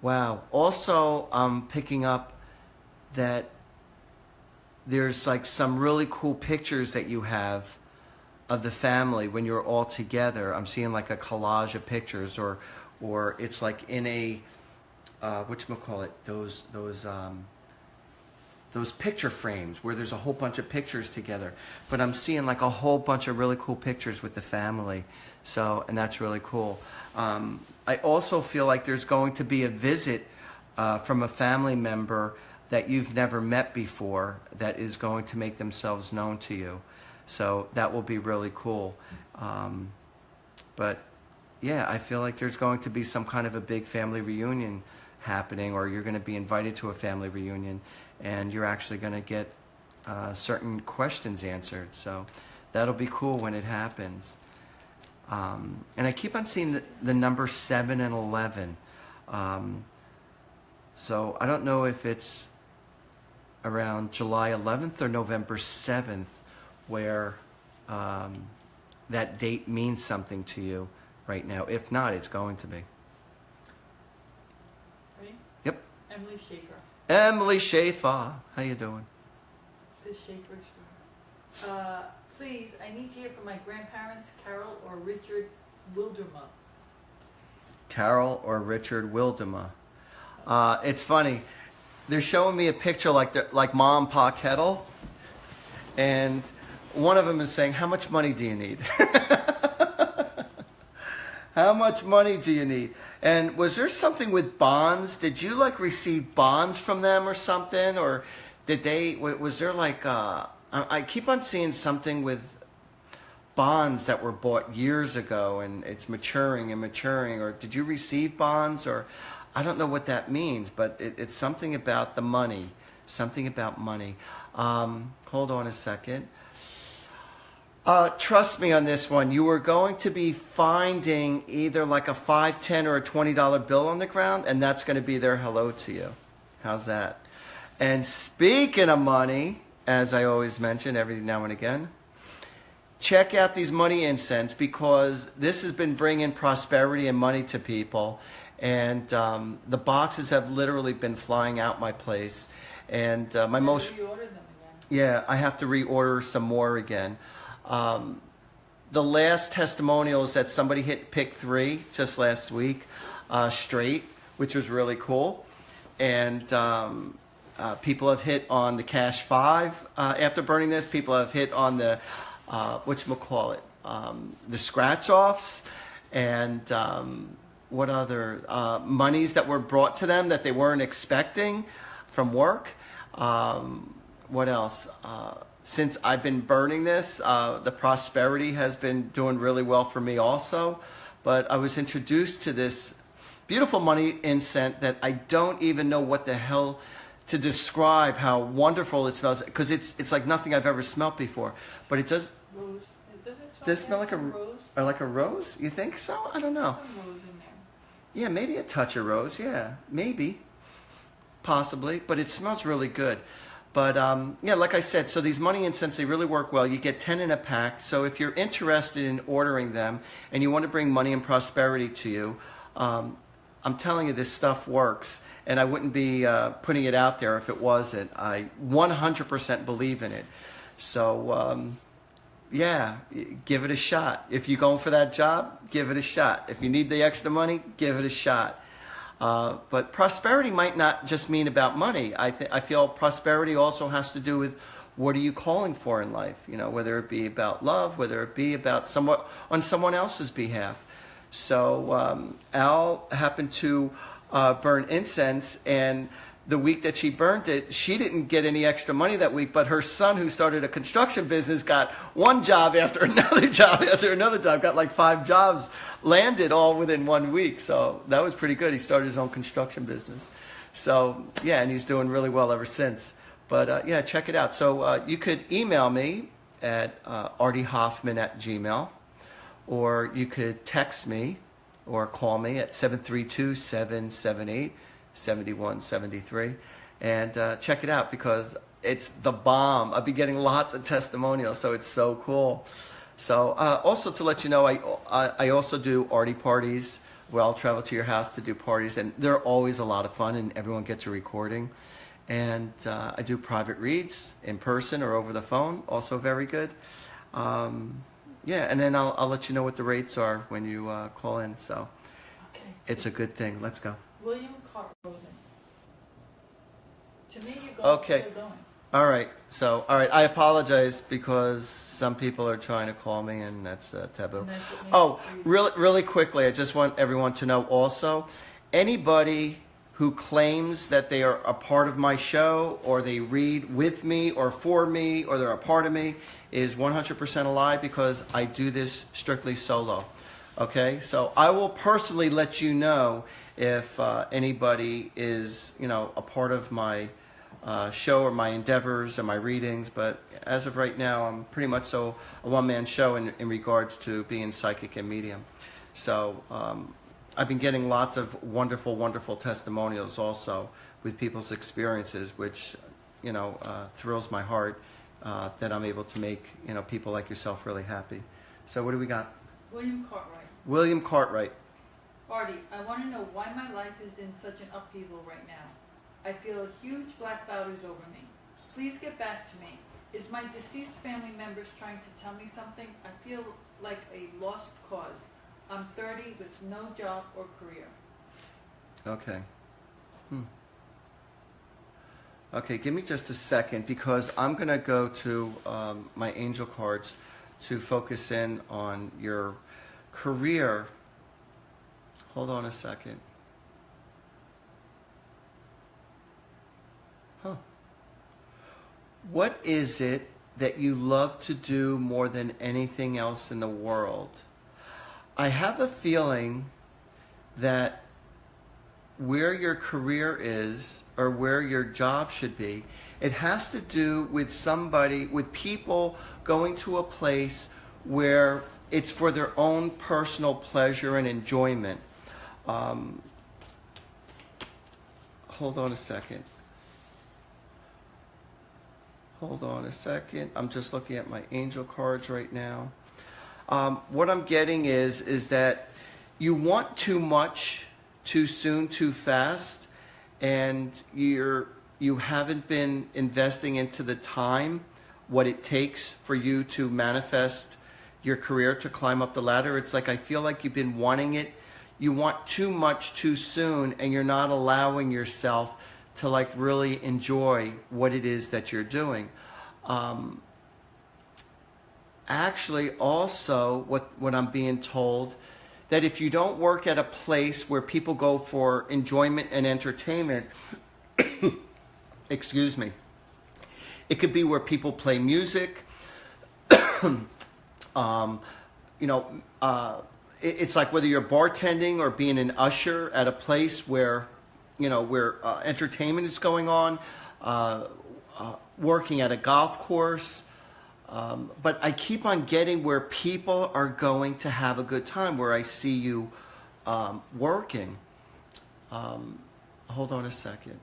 Wow. Also, I'm picking up that there's like some really cool pictures that you have of the family when you're all together. I'm seeing like a collage of pictures, or it's like in a whatchamacallit, those picture frames where there's a whole bunch of pictures together. But I'm seeing like a whole bunch of really cool pictures with the family. So, and that's really cool. I also feel like there's going to be a visit from a family member that you've never met before that is going to make themselves known to you. So that will be really cool. But yeah, I feel like there's going to be some kind of a big family reunion happening, or you're going to be invited to a family reunion and you're actually going to get certain questions answered. So that'll be cool when it happens. And I keep on seeing the number 7 and 11. So I don't know if it's around July 11th or November 7th where that date means something to you right now. If not, it's going to be. Ready? Yep. Emily Schaefer. Emily Schaefer. How you doing? This Schaefer story. Please, I need to hear from my grandparents, Carol or Richard Wilderma. Carol or Richard Wilderma. It's funny. They're showing me a picture like Mom, Pa Kettle, and one of them is saying, "How much money do you need?" How much money do you need? And was there something with bonds? Did you like receive bonds from them or something, or did they? Was there like? I keep on seeing something with bonds that were bought years ago, and it's maturing and maturing. Or did you receive bonds? Or I don't know what that means, but it's something about the money. Something about money. Hold on a second. Trust me on this one. You are going to be finding either like a $5, $10, or a $20 bill on the ground, and that's going to be their hello to you. How's that? And speaking of money, as I always mention every now and again, check out these money incense, because this has been bringing prosperity and money to people. And the boxes have literally been flying out my place. And my most... You ordered them again. Yeah, I have to reorder some more again. The last testimonials that somebody hit pick 3 just last week straight, which was really cool. And people have hit on the cash 5 after burning this. People have hit on the whatchamacallit, the scratch offs, and what other monies that were brought to them that they weren't expecting from work. What else? Since I've been burning this, the prosperity has been doing really well for me also. But I was introduced to this beautiful money incense that I don't even know what the hell to describe how wonderful it smells, because it's like nothing I've ever smelled before. But it does. Rose. Does it smell like rose? or like a rose? You think so? I don't know. Some rose in there. Yeah, maybe a touch of rose. Yeah, maybe, possibly. But it smells really good. But yeah, like I said, so these money incense, they really work well. You get 10 in a pack. So if you're interested in ordering them and you want to bring money and prosperity to you, I'm telling you, this stuff works. And I wouldn't be putting it out there if it wasn't. I 100% believe in it. So yeah, give it a shot. If you're going for that job, give it a shot. If you need the extra money, give it a shot. But prosperity might not just mean about money. I feel prosperity also has to do with what are you calling for in life. You know, whether it be about love, whether it be about on someone else's behalf. So Al happened to burn incense, and the week that she burnt it, she didn't get any extra money that week, but her son, who started a construction business, got one job after another job after another job, got like 5 jobs landed all within 1 week. So that was pretty good. He started his own construction business. So yeah, and he's doing really well ever since. But yeah, check it out. So you could email me at artiehoffman@gmail.com, or you could text me or call me at 732-778-7173, and check it out, because it's the bomb. I've been getting lots of testimonials, so it's so cool. So also to let you know, I also do Artie parties where I'll travel to your house to do parties, and they're always a lot of fun, and everyone gets a recording. And I do private reads in person or over the phone, also very good. Yeah, and then I'll let you know what the rates are when you call in. So Okay. it's a good thing. Let's go. William Cartrosen. To me, you're going. Okay. Still going. All right. So, all right. I apologize because some people are trying to call me, and that's taboo. And that's what makes Oh, it really quickly, I just want everyone to know also, anybody who claims that they are a part of my show, or they read with me or for me, or they're a part of me, is 100% a lie, because I do this strictly solo. Okay? So I will personally let you know if anybody is, you know, a part of my show or my endeavors or my readings. But as of right now, I'm pretty much a one-man show in regards to being psychic and medium. So I've been getting lots of wonderful, wonderful testimonials also with people's experiences, which, you know, thrills my heart that I'm able to make, you know, people like yourself really happy. So what do we got? William Cartwright. William Cartwright. Artie, I want to know why my life is in such an upheaval right now. I feel a huge black cloud is over me. Please get back to me. Is my deceased family members trying to tell me something? I feel like a lost cause. I'm 30 with no job or career. Okay. Okay, give me just a second, because I'm going to go to my angel cards to focus in on your career. Hold on a second. What is it that you love to do more than anything else in the world? I have a feeling that where your career is, or where your job should be, it has to do with somebody, with people going to a place where it's for their own personal pleasure and enjoyment. Hold on a second. Hold on a second. I'm just looking at my angel cards right now. What I'm getting is that you want too much, too soon, too fast, and you haven't been investing into the time, what it takes for you to manifest your career, to climb up the ladder. It's like, I feel like you've been wanting it. You want too much too soon, and you're not allowing yourself to like really enjoy what it is that you're doing. Actually, also, what I'm being told that if you don't work at a place where people go for enjoyment and entertainment, excuse me, it could be where people play music. You know, it's like whether you're bartending or being an usher at a place where, you know, where entertainment is going on, working at a golf course. But I keep on getting where people are going to have a good time, where I see you working. Hold on a second.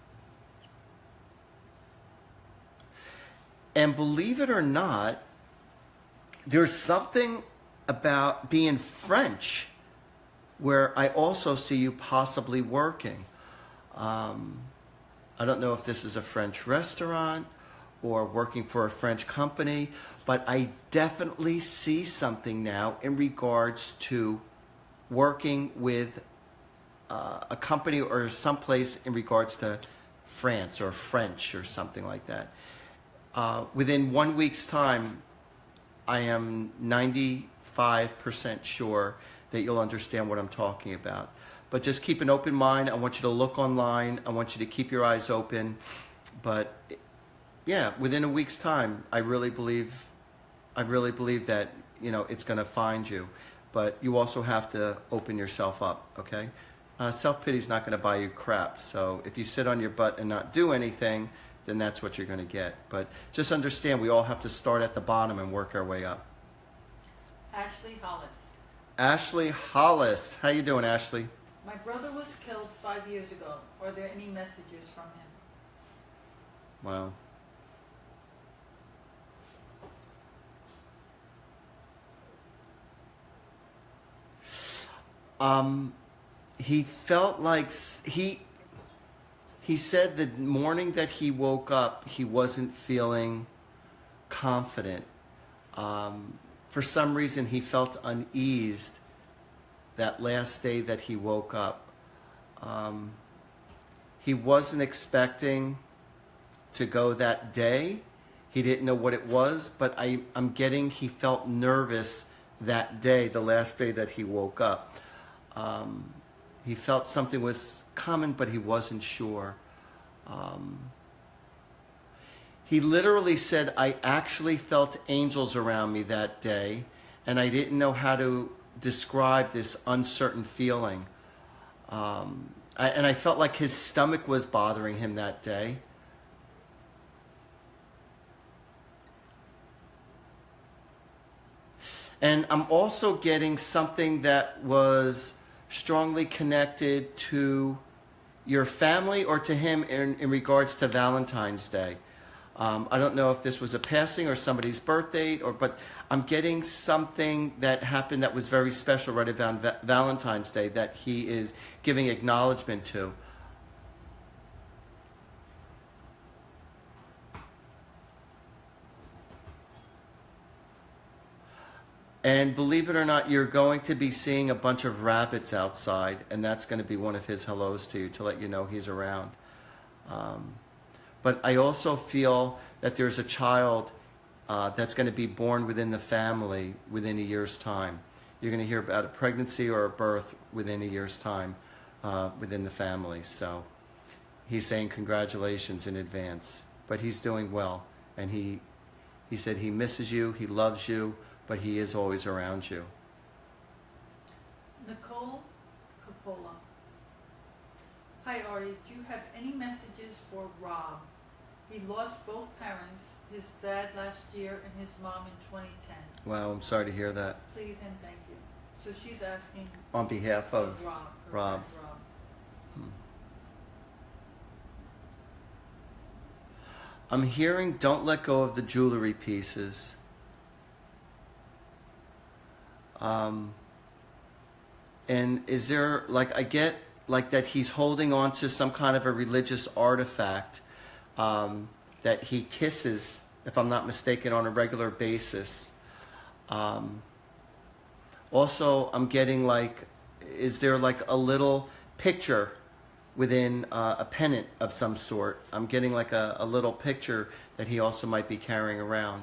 And believe it or not, there's something about being French where I also see you possibly working. I don't know if this is a French restaurant or working for a French company, but I definitely see something now in regards to working with a company or someplace in regards to France or French or something like that. Within 1 week's time, I am 95% sure that you'll understand what I'm talking about. But just keep an open mind. I want you to look online. I want you to keep your eyes open. But yeah, within a week's time, I really believe that, you know, it's going to find you. But you also have to open yourself up, okay? Self-pity is not going to buy you crap. So if you sit on your butt and not do anything, then that's what you're going to get. But just understand, we all have to start at the bottom and work our way up. Ashley Hollis. Ashley Hollis. How you doing, Ashley? My brother was killed 5 years ago. Are there any messages from him? Wow. He felt like he said the morning that he woke up, he wasn't feeling confident. For some reason, he felt uneased that last day that he woke up. He wasn't expecting to go that day. He didn't know what it was, but I'm getting he felt nervous that day, the last day that he woke up. He felt something was coming, but he wasn't sure. He literally said, I actually felt angels around me that day, and I didn't know how to describe this uncertain feeling. And I felt like his stomach was bothering him that day. And I'm also getting something that was strongly connected to your family or to him in regards to Valentine's Day. I don't know if this was a passing or somebody's birthday, but I'm getting something that happened that was very special right around Valentine's Day that he is giving acknowledgement to. And believe it or not, you're going to be seeing a bunch of rabbits outside, and that's going to be one of his hellos to you to let you know he's around. But I also feel that there's a child that's going to be born within the family within a year's time. You're going to hear about a pregnancy or a birth within a year's time within the family. So he's saying congratulations in advance. But he's doing well, and he said he misses you, he loves you, but he is always around you. Nicole Coppola. Hi Artie, do you have any messages for Rob? He lost both parents, his dad last year and his mom in 2010. Wow, I'm sorry to hear that. Please and thank you. So she's asking On behalf of Rob. Rob. I'm hearing don't let go of the jewelry pieces. And is there, like, I get like that he's holding on to some kind of a religious artifact that he kisses, if I'm not mistaken, on a regular basis. Also, I'm getting like, is there like a little picture within a pennant of some sort? I'm getting like a little picture that he also might be carrying around.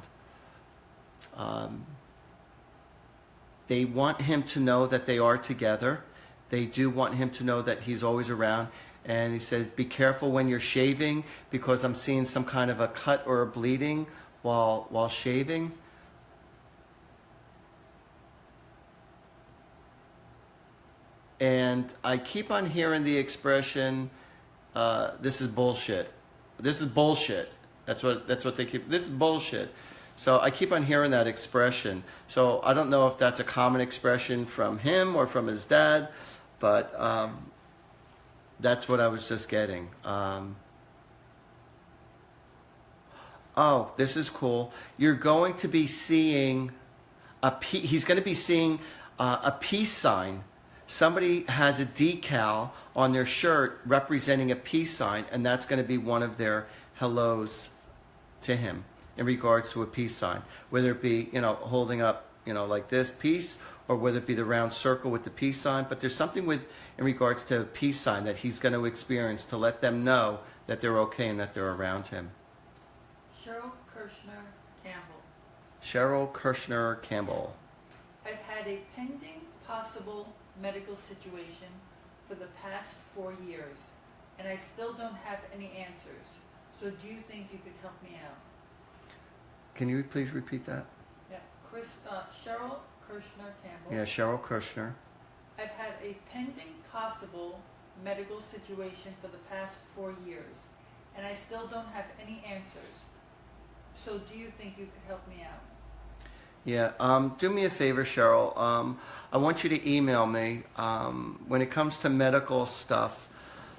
They want him to know that they are together. They do want him to know that he's always around. And he says, be careful when you're shaving because I'm seeing some kind of a cut or a bleeding while shaving. And I keep on hearing the expression, this is bullshit. This is bullshit. That's what they keep, this is bullshit. So I keep on hearing that expression. So I don't know if that's a common expression from him or from his dad, but that's what I was just getting. Oh, this is cool. You're going to be seeing he's going to be seeing a peace sign. Somebody has a decal on their shirt representing a peace sign, and that's going to be one of their hellos to him in regards to a peace sign. Whether it be, holding up, like this, peace, or whether it be the round circle with the peace sign. But there's something in regards to a peace sign that he's going to experience to let them know that they're okay and that they're around him. Cheryl Kirshner Campbell. Cheryl Kirshner Campbell. I've had a pending possible medical situation for the past 4 years, and I still don't have any answers. So do you think you could help me out? Can you please repeat that? Yeah, Cheryl Kirshner Campbell. Yeah, Cheryl Kirshner. I've had a pending possible medical situation for the past 4 years, and I still don't have any answers. So do you think you could help me out? Yeah, do me a favor, Cheryl. I want you to email me. When it comes to medical stuff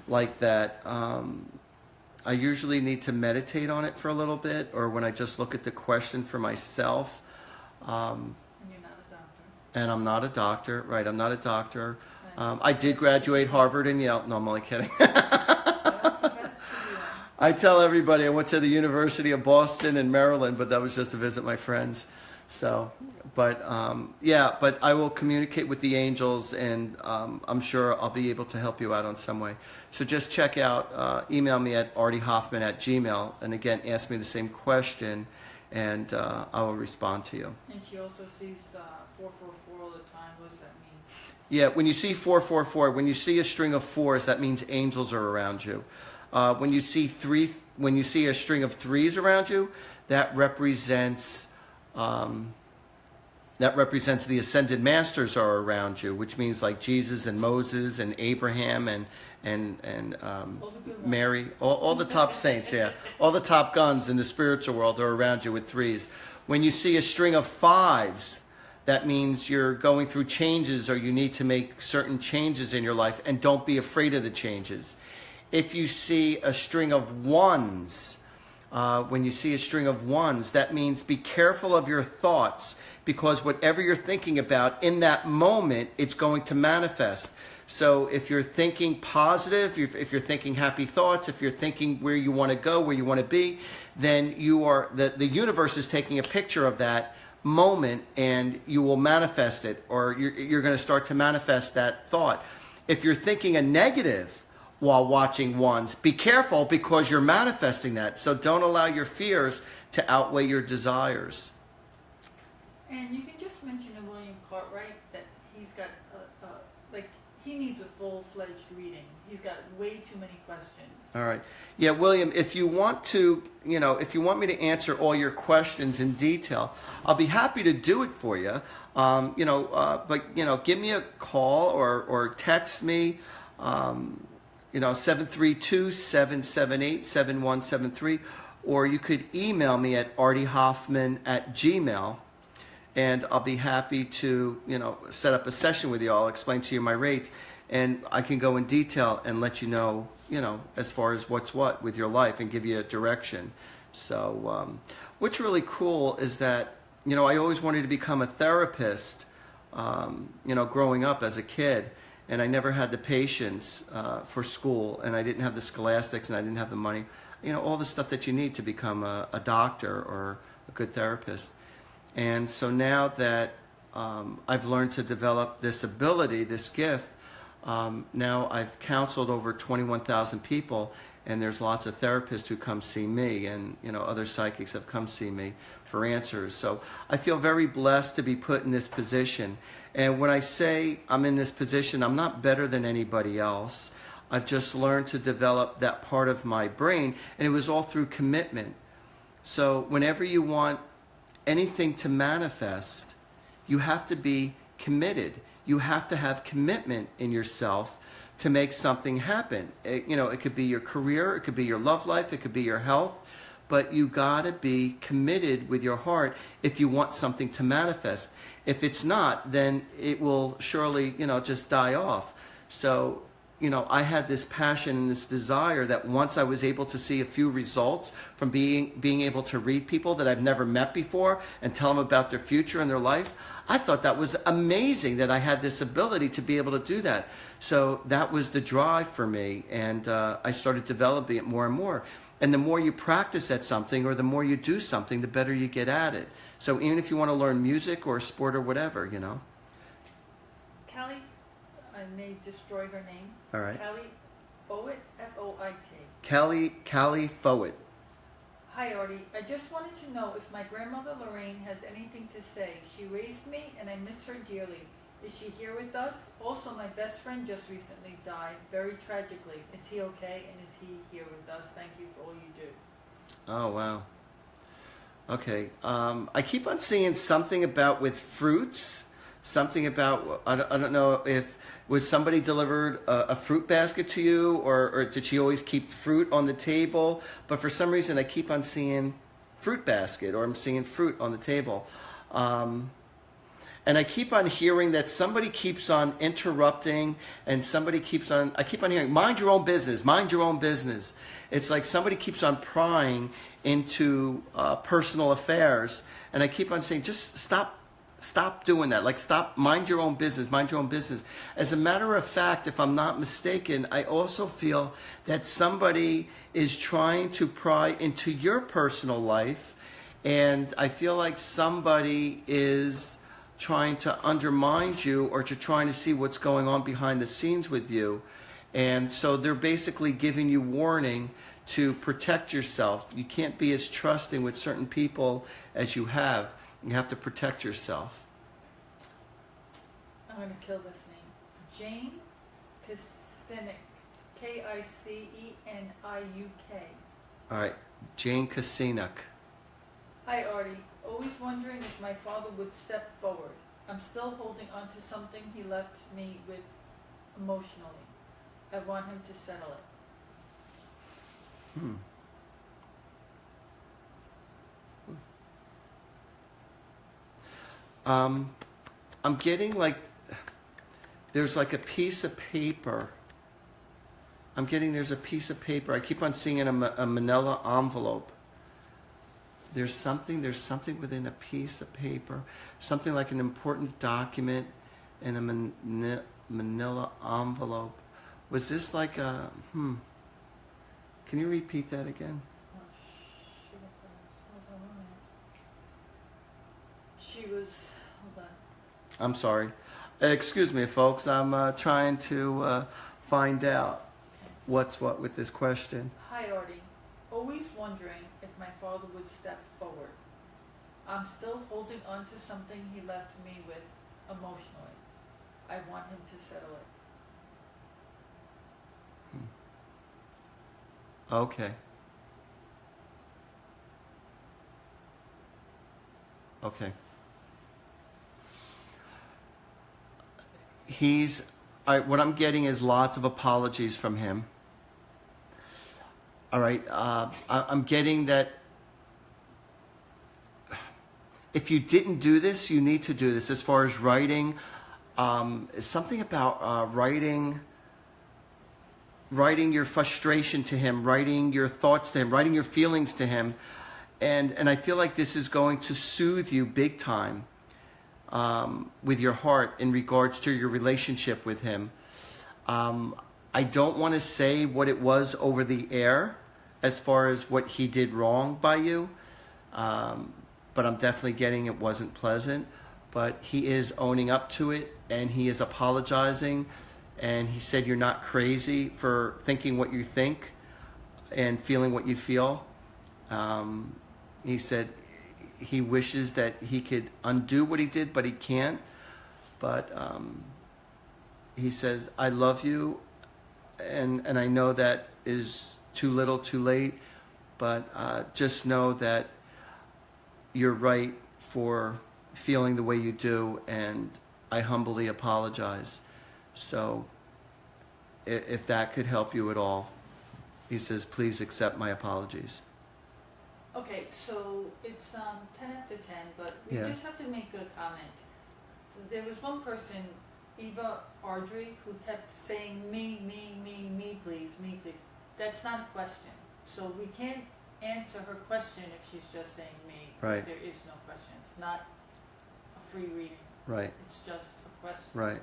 like that, I usually need to meditate on it for a little bit, or when I just look at the question for myself. And you're not a doctor. And I'm not a doctor, right? I'm not a doctor. I did graduate Harvard and Yale. No, I'm only kidding. I tell everybody I went to the University of Boston and Maryland, but that was just to visit my friends. So, but but I will communicate with the angels, and I'm sure I'll be able to help you out on some way. So just check out, email me at artihoffman@gmail, and again, ask me the same question, and I will respond to you. And she also sees 444 all the time. What does that mean? Yeah, when you see 444, when you see a string of fours, that means angels are around you. When you see a string of threes around you, that represents the ascended masters are around you, which means like Jesus and Moses and Abraham and Mary, all the top saints, yeah, all the top guns in the spiritual world are around you with threes. When you see a string of fives, that means you're going through changes, or you need to make certain changes in your life, and don't be afraid of the changes. If you see a string of ones, when you see a string of ones, that means be careful of your thoughts, because whatever you're thinking about in that moment, it's going to manifest. So if you're thinking positive, if you're thinking happy thoughts, if you're thinking where you want to go, where you want to be, then the universe is taking a picture of that moment, and you will manifest it, or you're going to start to manifest that thought. If you're thinking a negative while watching ones, be careful, because you're manifesting that. So don't allow your fears to outweigh your desires. And you can just mention to William Cartwright that he's got he needs a full-fledged reading. He's got way too many questions. All right. Yeah, William, if you want to, if you want me to answer all your questions in detail, I'll be happy to do it for you. But give me a call or text me. 732-778-7173, or you could email me at artiehoffman@gmail, and I'll be happy to, set up a session with you. I'll explain to you my rates, and I can go in detail and let you know, as far as what's what with your life, and give you a direction. So, what's really cool is that, I always wanted to become a therapist, growing up as a kid. And I never had the patience for school, and I didn't have the scholastics, and I didn't have the money. All the stuff that you need to become a doctor or a good therapist. And so now that I've learned to develop this ability, this gift, now I've counseled over 21,000 people, And there's lots of therapists who come see me, and other psychics have come see me for answers. So I feel very blessed to be put in this position. And when I say I'm in this position, I'm not better than anybody else. I've just learned to develop that part of my brain, and it was all through commitment. So whenever you want anything to manifest, you have to be committed. You have to have commitment in yourself to make something happen. It could be your career, it could be your love life, it could be your health, but you gotta be committed with your heart if you want something to manifest. If it's not, then it will surely, just die off. So, I had this passion and this desire that once I was able to see a few results from being able to read people that I've never met before and tell them about their future and their life, I thought that was amazing that I had this ability to be able to do that. So that was the drive for me, and I started developing it more and more. And the more you practice at something or the more you do something, the better you get at it. So even if you want to learn music or sport or whatever, Callie, I may destroy her name. All right. Callie Foit, F-O-I-T. Callie Foit. Hi, Artie. I just wanted to know if my grandmother Lorraine has anything to say. She raised me, and I miss her dearly. Is she here with us? Also, my best friend just recently died, very tragically. Is he okay, and is he here with us? Thank you for all you do. Oh, wow. Okay. I keep on seeing something about with fruits. Something about, I don't know if, was somebody delivered a fruit basket to you, or did she always keep fruit on the table? But for some reason I keep on seeing fruit basket, or I'm seeing fruit on the table. And I keep on hearing that somebody keeps on interrupting, and I keep on hearing, mind your own business, mind your own business. It's like somebody keeps on prying into personal affairs, and I keep on saying, just stop doing that. Like, stop, mind your own business, mind your own business. As a matter of fact, if I'm not mistaken, I also feel that somebody is trying to pry into your personal life, and I feel like somebody is trying to undermine you, or to trying to see what's going on behind the scenes with you. And so they're basically giving you warning to protect yourself. You can't be as trusting with certain people as you have. You have to protect yourself. I'm going to kill this name. Jane Kasinik. K-I-C-E-N-I-U-K. All right. Jane Kasinik. Hi, Artie. Always wondering if my father would step forward. I'm still holding on to something he left me with emotionally. I want him to settle it. I'm getting like, there's like a piece of paper. There's a piece of paper. I keep on seeing a manila envelope. There's something within a piece of paper, something like an important document in a manila envelope. Was this like a, Can you repeat that again? Oh, shit. She was, hold on. I'm sorry. Excuse me, folks. I'm trying to find out what's what with this question. Hi, Artie. Always wondering if my father would step forward. I'm still holding on to something he left me with emotionally. I want him to settle it. Okay. Okay. What I'm getting is lots of apologies from him. All right. I'm getting that if you didn't do this, you need to do this. As far as writing, something about writing your frustration to him, writing your thoughts to him, writing your feelings to him. And I feel like this is going to soothe you big time with your heart in regards to your relationship with him. I don't want to say what it was over the air as far as what he did wrong by you, but I'm definitely getting it wasn't pleasant. But he is owning up to it, and he is apologizing, and he said you're not crazy for thinking what you think. and feeling what you feel. He said he wishes that he could undo what he did, but he can't. But he says, I love you, and I know that is too little too late, but just know that you're right for feeling the way you do, and I humbly apologize. So if that could help you at all, he says, please accept my apologies. Okay, so it's 10 after 10, but we Yeah. just have to make a comment. There was one person, Eva Ardrey, who kept saying me, please, me, please. That's not a question. So we can't answer her question if she's just saying me. Right. There is no question. It's not a free reading. Right, It's just a question. right.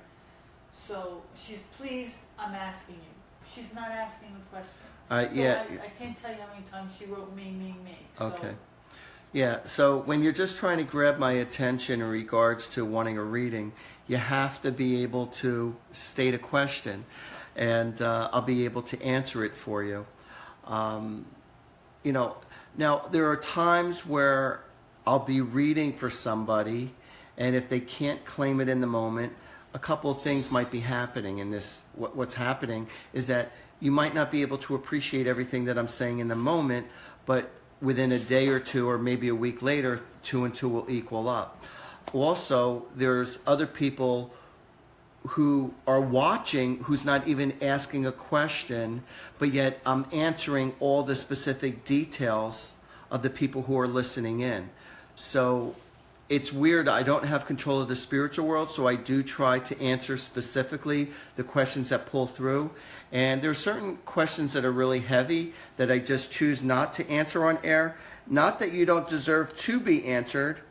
So she's please, I'm asking you. She's not asking a question. I can't tell you how many times she wrote me. So, Okay. Yeah, so when you're just trying to grab my attention in regards to wanting a reading, you have to be able to state a question, and I'll be able to answer it for you. Now there are times where I'll be reading for somebody, and if they can't claim it in the moment, a couple of things might be happening in this. What's happening is that you might not be able to appreciate everything that I'm saying in the moment, but within a day or two, or maybe a week later, 2 and 2 will equal up. Also, there's other people who are watching who's not even asking a question, but yet I'm answering all the specific details of the people who are listening in. So it's weird. I don't have control of the spiritual world, so I do try to answer specifically the questions that pull through. And there are certain questions that are really heavy that I just choose not to answer on air. Not that you don't deserve to be answered,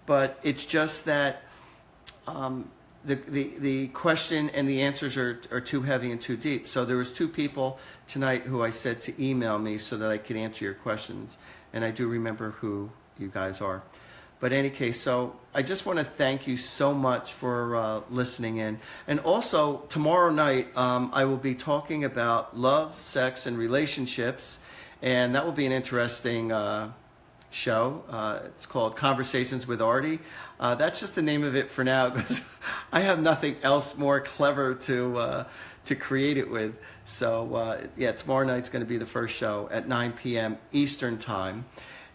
but it's just that the question and the answers are too heavy and too deep. So there was 2 people tonight who I said to email me so that I could answer your questions. And I do remember who you guys are. But in any case, so I just want to thank you so much for listening in. And also, tomorrow night, I will be talking about love, sex, and relationships. And that will be an interesting show. It's called Conversations with Artie. That's just the name of it for now, because I have nothing else more clever to create it with. So, yeah, tomorrow night's going to be the first show at 9 p.m. Eastern Time.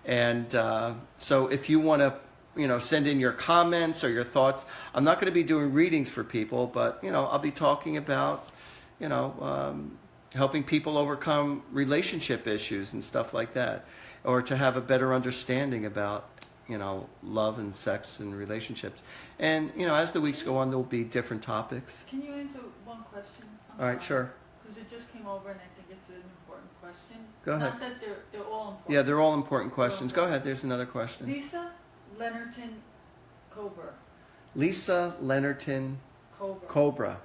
And so if you want to, send in your comments or your thoughts, I'm not going to be doing readings for people, but, I'll be talking about, helping people overcome relationship issues and stuff like that, or to have a better understanding about, love and sex and relationships. And, as the weeks go on, there'll be different topics. Can you answer one question? All right, sure. Because it just came over and I think it's an important question. Go ahead. Not that they're all important. Yeah, they're all important questions. Go ahead, there's another question. Lisa Leonardton Cober. Lisa Leonardton Cober.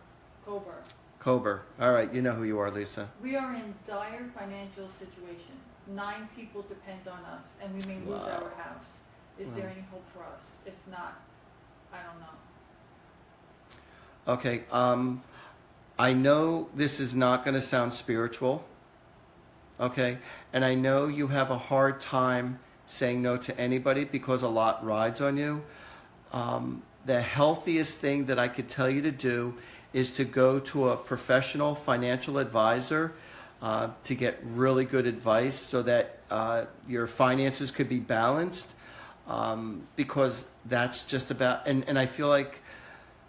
Kober. All right, you know who you are, Lisa. We are in dire financial situation. 9 people depend on us, and we may lose our house. Is there any hope for us? If not, I don't know. Okay, I know this is not going to sound spiritual, okay? And I know you have a hard time saying no to anybody because a lot rides on you. The healthiest thing that I could tell you to do is to go to a professional financial advisor to get really good advice so that your finances could be balanced, because that's just about, and I feel like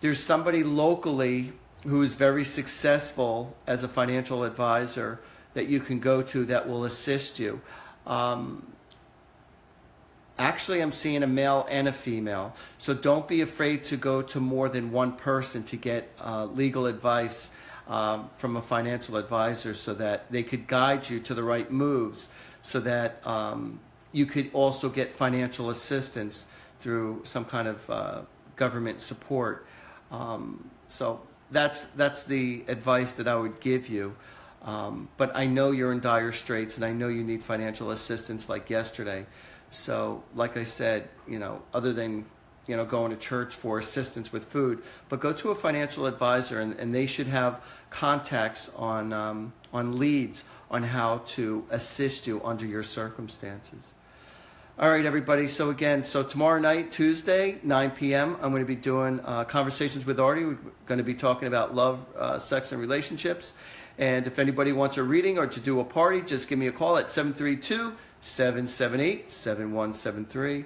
there's somebody locally who is very successful as a financial advisor that you can go to that will assist you. Actually, I'm seeing a male and a female. So don't be afraid to go to more than one person to get legal advice from a financial advisor so that they could guide you to the right moves, so that you could also get financial assistance through some kind of government support. So that's the advice that I would give you. But I know you're in dire straits, and I know you need financial assistance like yesterday. So, like I said, other than, going to church for assistance with food, but go to a financial advisor, and they should have contacts on on leads, on how to assist you under your circumstances. All right, everybody. So again, tomorrow night, Tuesday, 9 p.m., I'm going to be doing Conversations with Artie. We're going to be talking about love, sex, and relationships. And if anybody wants a reading or to do a party, just give me a call at 732-778-7173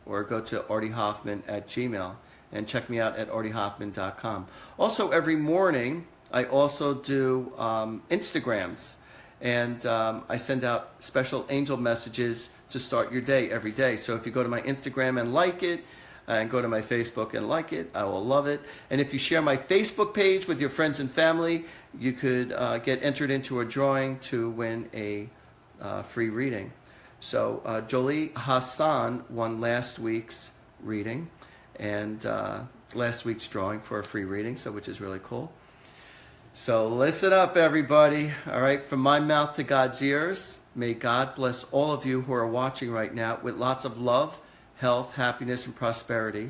or go to artiehoffman@gmail and check me out at artiehoffman.com. Also, every morning, I also do Instagrams. And I send out special angel messages to start your day every day. So if you go to my Instagram and like it, and go to my Facebook and like it, I will love it. And if you share my Facebook page with your friends and family, you could get entered into a drawing to win a free reading. So Jolie Hassan won last week's reading and last week's drawing for a free reading, so which is really cool. So listen up, everybody. All right, from my mouth to God's ears, may God bless all of you who are watching right now with lots of love, health, happiness, and prosperity.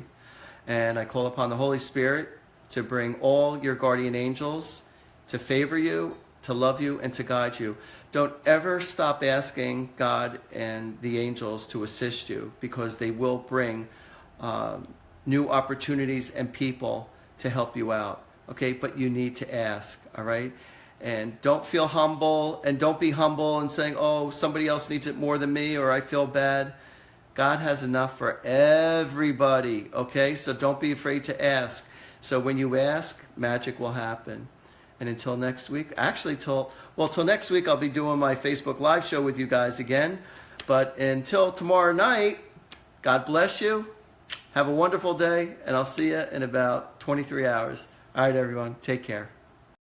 And I call upon the Holy Spirit to bring all your guardian angels to favor you, to love you, and to guide you. Don't ever stop asking God and the angels to assist you, because they will bring new opportunities and people to help you out. Okay, but you need to ask, all right? And don't feel humble, and don't be humble and saying, oh, somebody else needs it more than me, or I feel bad. God has enough for everybody, okay? So don't be afraid to ask. So when you ask, magic will happen. And until next week, actually till next week, I'll be doing my Facebook Live show with you guys again. But until tomorrow night, God bless you. Have a wonderful day, and I'll see you in about 23 hours. All right, everyone, take care.